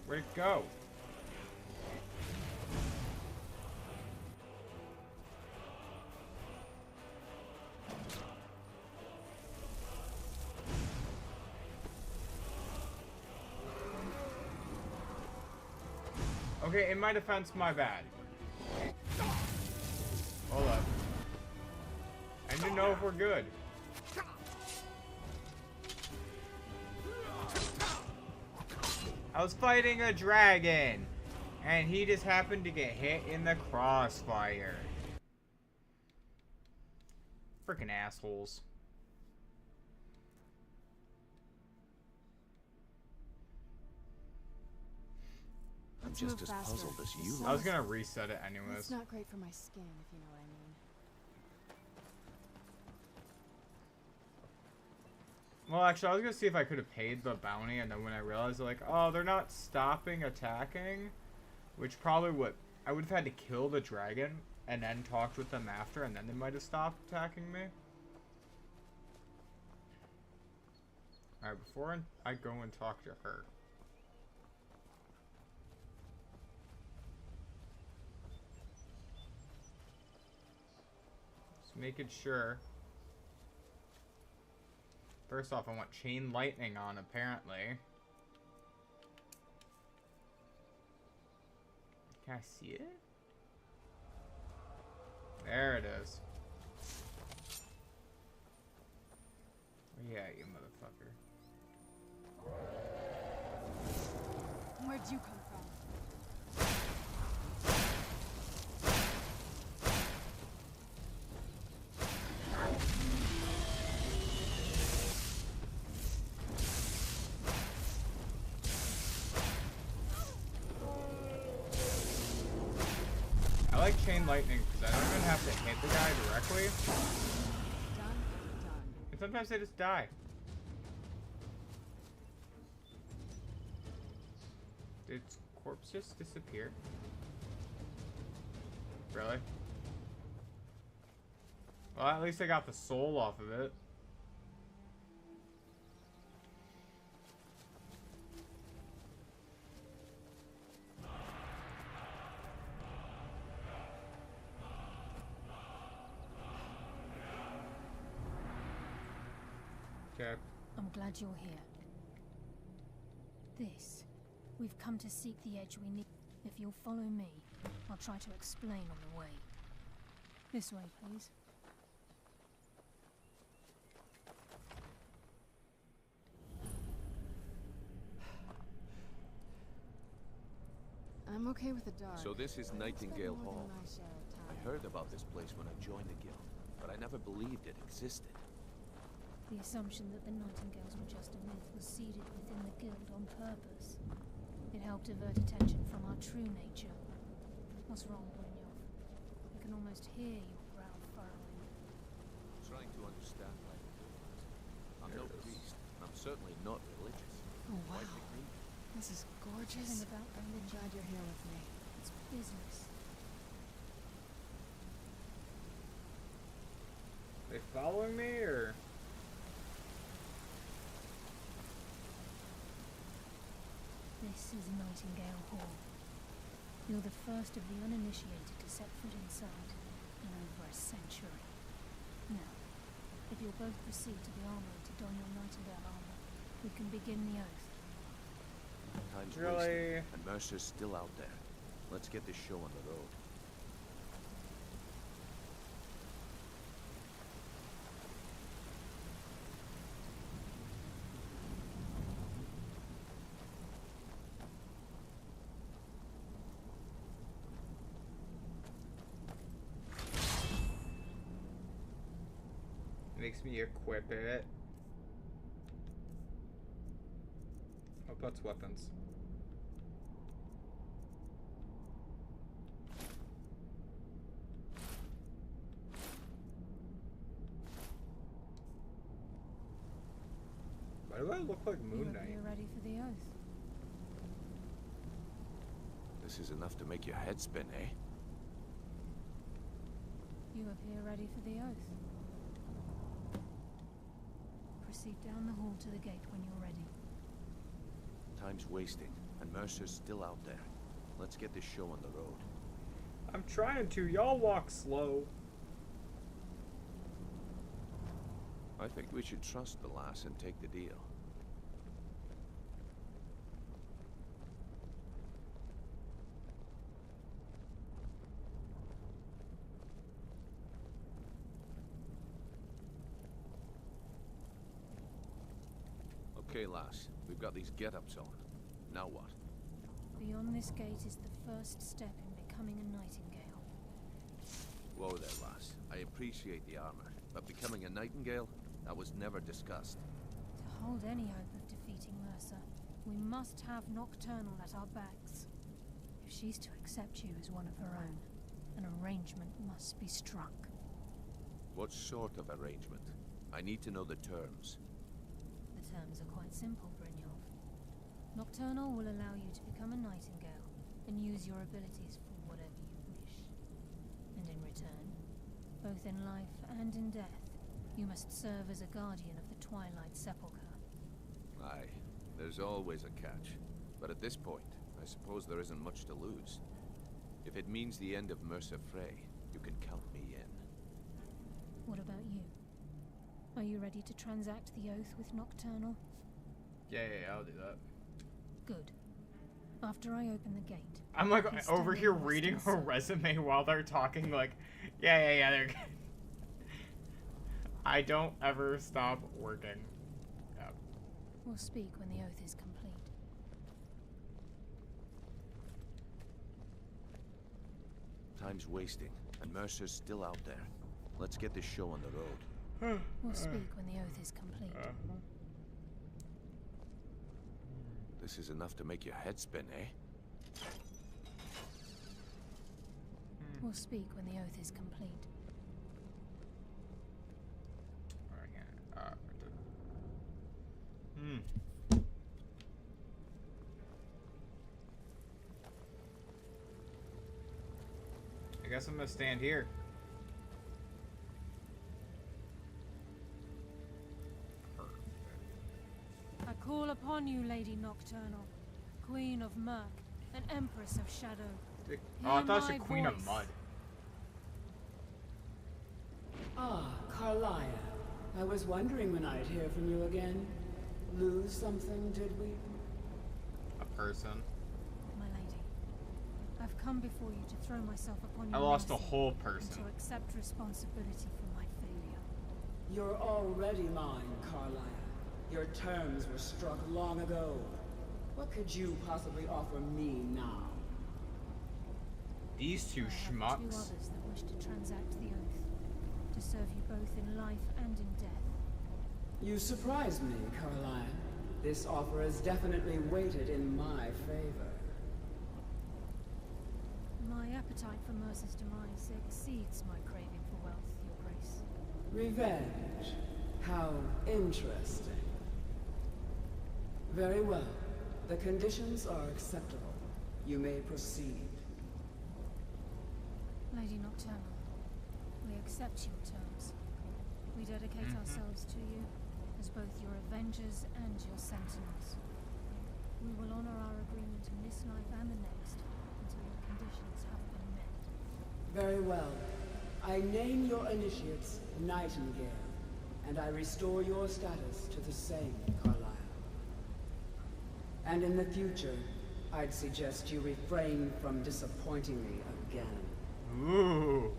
Where'd it go? Okay, in my defense, my bad. Hold up. I need to know if we're good. I was fighting a dragon, and he just happened to get hit in the crossfire. Freaking assholes. I'm just as puzzled as you are. I was gonna reset it anyways. It's not great for my skin, if you know what I mean. Well, actually, I was gonna see if I could have paid the bounty, and then when I realized, like, oh, they're not stopping attacking, which probably would... I would have had to kill the dragon, and then talked with them after, and then they might have stopped attacking me. Alright, before I go and talk to her. Just making sure. First off, I want chain lightning on, apparently. Can I see it? There it is. Where you at, you motherfucker? Where'd you come from? I like chain lightning because I don't even have to hit the guy directly. And sometimes they just die. Did its corpse just disappear? Really? Well, at least I got the soul off of it. Okay. I'm glad you're here. We've come to seek the edge we need. If you'll follow me, I'll try to explain on the way. This way, please. I'm okay with the dark. So this is Nightingale More Hall. than my share of time. I heard about this place when I joined the guild, but I never believed it existed. The assumption that the Nightingales were just a myth was seeded within the guild on purpose. It helped divert attention from our true nature. What's wrong, Brynjolf? I can almost hear your brow furrowing. Trying to understand why they do it. I'm no priest, and I'm certainly not religious. Oh, wow. Quite the green. This is gorgeous. Nothing about I'm glad you're here with me. It's business. They following me, or? This is Nightingale Hall. You're the first of the uninitiated to set foot inside in over a century. Now, if you'll both proceed to the armory to don your Nightingale armor, we can begin the oath. Time's Really? wasting, and Mercer's still out there. Let's get this show on the road. Makes me equip it. Oh, that's weapons. Why do I look like Moon Knight? You ready for the oath? This is enough to make your head spin, eh? You appear ready for the oath. Proceed down the hall to the gate when you're ready. Time's wasting, and Mercer's still out there. Let's get this show on the road. I'm trying to. Y'all walk slow. I think we should trust the lass and take the deal. Okay, lass. We've got these get-ups on. Now what? Beyond this gate is the first step in becoming a nightingale. Whoa there, lass. I appreciate the armor, but becoming a nightingale? That was never discussed. To hold any hope of defeating Mercer, we must have Nocturnal at our backs. If she's to accept you as one of her own, an arrangement must be struck. What sort of arrangement? I need to know the terms. The terms are quite simple, Brynjolf. Nocturnal will allow you to become a nightingale and use your abilities for whatever you wish. And in return, both in life and in death, you must serve as a guardian of the Twilight Sepulchre. Aye, there's always a catch. But at this point, I suppose there isn't much to lose. If it means the end of Mercer Frey, you can count me in. What about you? Are you ready to transact the oath with Nocturnal? Yeah, I'll do that. Good. After I open the gate... I'm like over here reading her resume while they're talking like, yeah, they're good. I don't ever stop working. Yep. We'll speak when the oath is complete. Time's wasting, and Mercer's still out there. Let's get this show on the road. We'll speak when the oath is complete. This is enough to make your head spin, eh? We'll speak when the oath is complete. I guess I'm gonna stand here. I call upon you, Lady Nocturnal, Queen of Murk, and Empress of Shadow. Oh, I thought she was Queen of Mud. Ah, Carlia. I was wondering when I'd hear from you again. Lose something, did we? A person. My lady, I've come before you to throw myself upon you. I lost a whole person. And to accept responsibility for my failure. You're already mine, Carlia. Your terms were struck long ago. What could you possibly offer me now? These two I schmucks. have two others that wish to transact the oath, to serve you both in life and in death. You surprise me, Carlia. This offer is definitely weighted in my favor. My appetite for Mercer's demise exceeds my craving for wealth, Your Grace. Revenge. How interesting. Very well. The conditions are acceptable. You may proceed. Lady Nocturnal, we accept your terms. We dedicate ourselves to you as both your avengers and your sentinels. We will honor our agreement in this life and the next until your conditions have been met. Very well. I name your initiates Nightingale, and I restore your status to the same, Carlisle. And in the future, I'd suggest you refrain from disappointing me again. Ooh.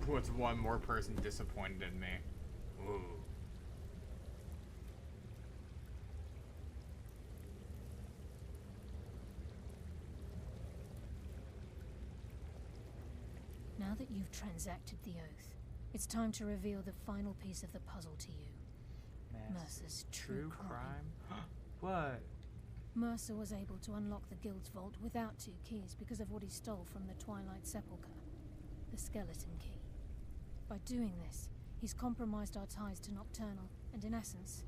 What's one more person disappointed in me? Ooh. Now that you've transacted the oath, It's time to reveal the final piece of the puzzle to you. Mercer's true crime. What? Mercer was able to unlock the guild's vault without 2 keys because of what he stole from the Twilight Sepulchre, the skeleton key. By doing this, he's compromised our ties to Nocturnal, and in essence,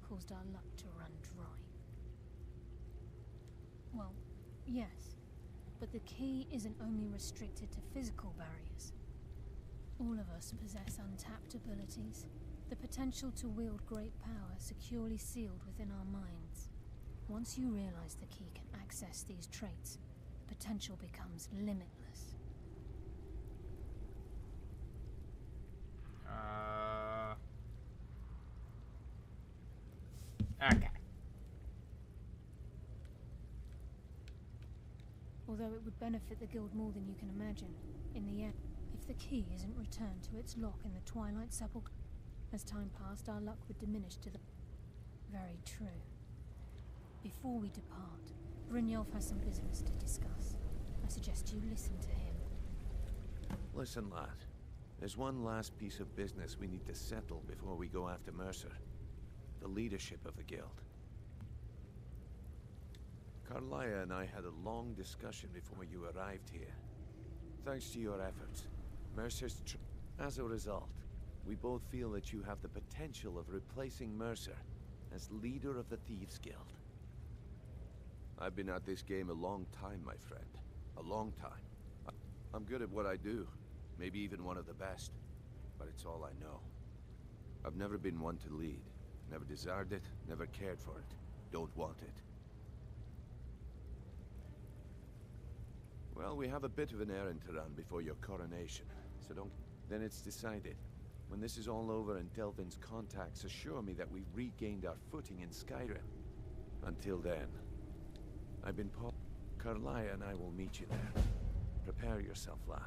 caused our luck to run dry. Well, yes, but the key isn't only restricted to physical barriers. All of us possess untapped abilities, the potential to wield great power securely sealed within our minds. Once you realize the key can access these traits, potential becomes limitless. Okay. Although it would benefit the guild more than you can imagine, in the end, if the key isn't returned to its lock in the Twilight Sepulchre, as time passed, our luck would diminish to the... Very true. Before we depart, Brynjolf has some business to discuss. I suggest you listen to him. Listen, lad. There's one last piece of business we need to settle before we go after Mercer. The leadership of the guild. Carlia and I had a long discussion before you arrived here. Thanks to your efforts, Mercer's as a result, we both feel that you have the potential of replacing Mercer as leader of the Thieves Guild. I've been at this game a long time, my friend. A long time. I'm good at what I do. Maybe even one of the best. But it's all I know. I've never been one to lead. Never desired it, never cared for it. Don't want it. Well, we have a bit of an errand to run before your coronation, so don't... Then it's decided. When this is all over and Delvin's contacts assure me that we've regained our footing in Skyrim. Until then, I've been Carlia and I will meet you there. Prepare yourself, lad.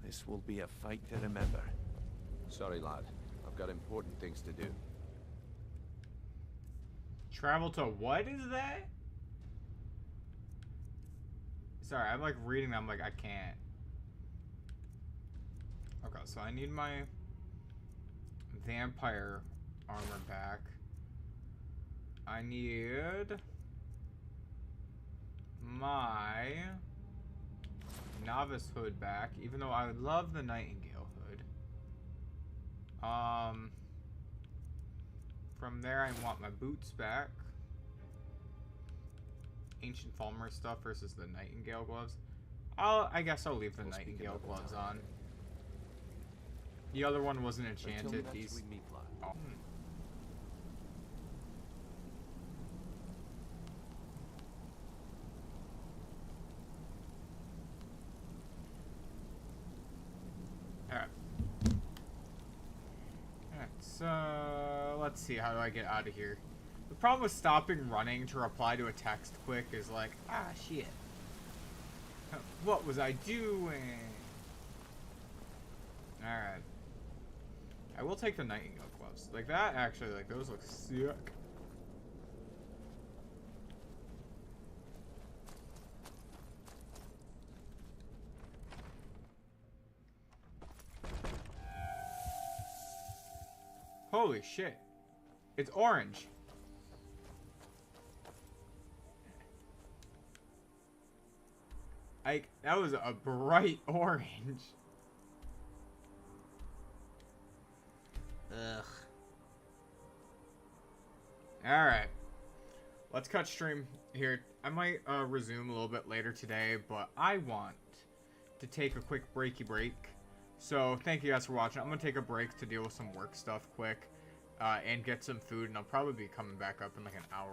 This will be a fight to remember. Sorry, lad. I've got important things to do. Travel to what is that? Sorry, I'm like reading that. I'm like, I can't. Okay, so I need my vampire armor back. I need my novice hood back, even though I would love the Nightingale hood. From there, I want my boots back. Ancient Falmer stuff versus the Nightingale gloves. I guess I'll leave the Nightingale gloves on. The other one wasn't enchanted. These. Oh. Alright. Alright, so let's see, how do I get out of here? The problem with stopping running to reply to a text quick is like, ah, shit. What was I doing? Alright. I will take the Nightingale gloves. Like that, actually, like those look sick. Holy shit. It's orange. Like, that was a bright orange. Ugh. Alright. Let's cut stream here. I might resume a little bit later today, but I want to take a quick breaky break. So, thank you guys for watching. I'm going to take a break to deal with some work stuff quick and get some food, and I'll probably be coming back up in like an hour.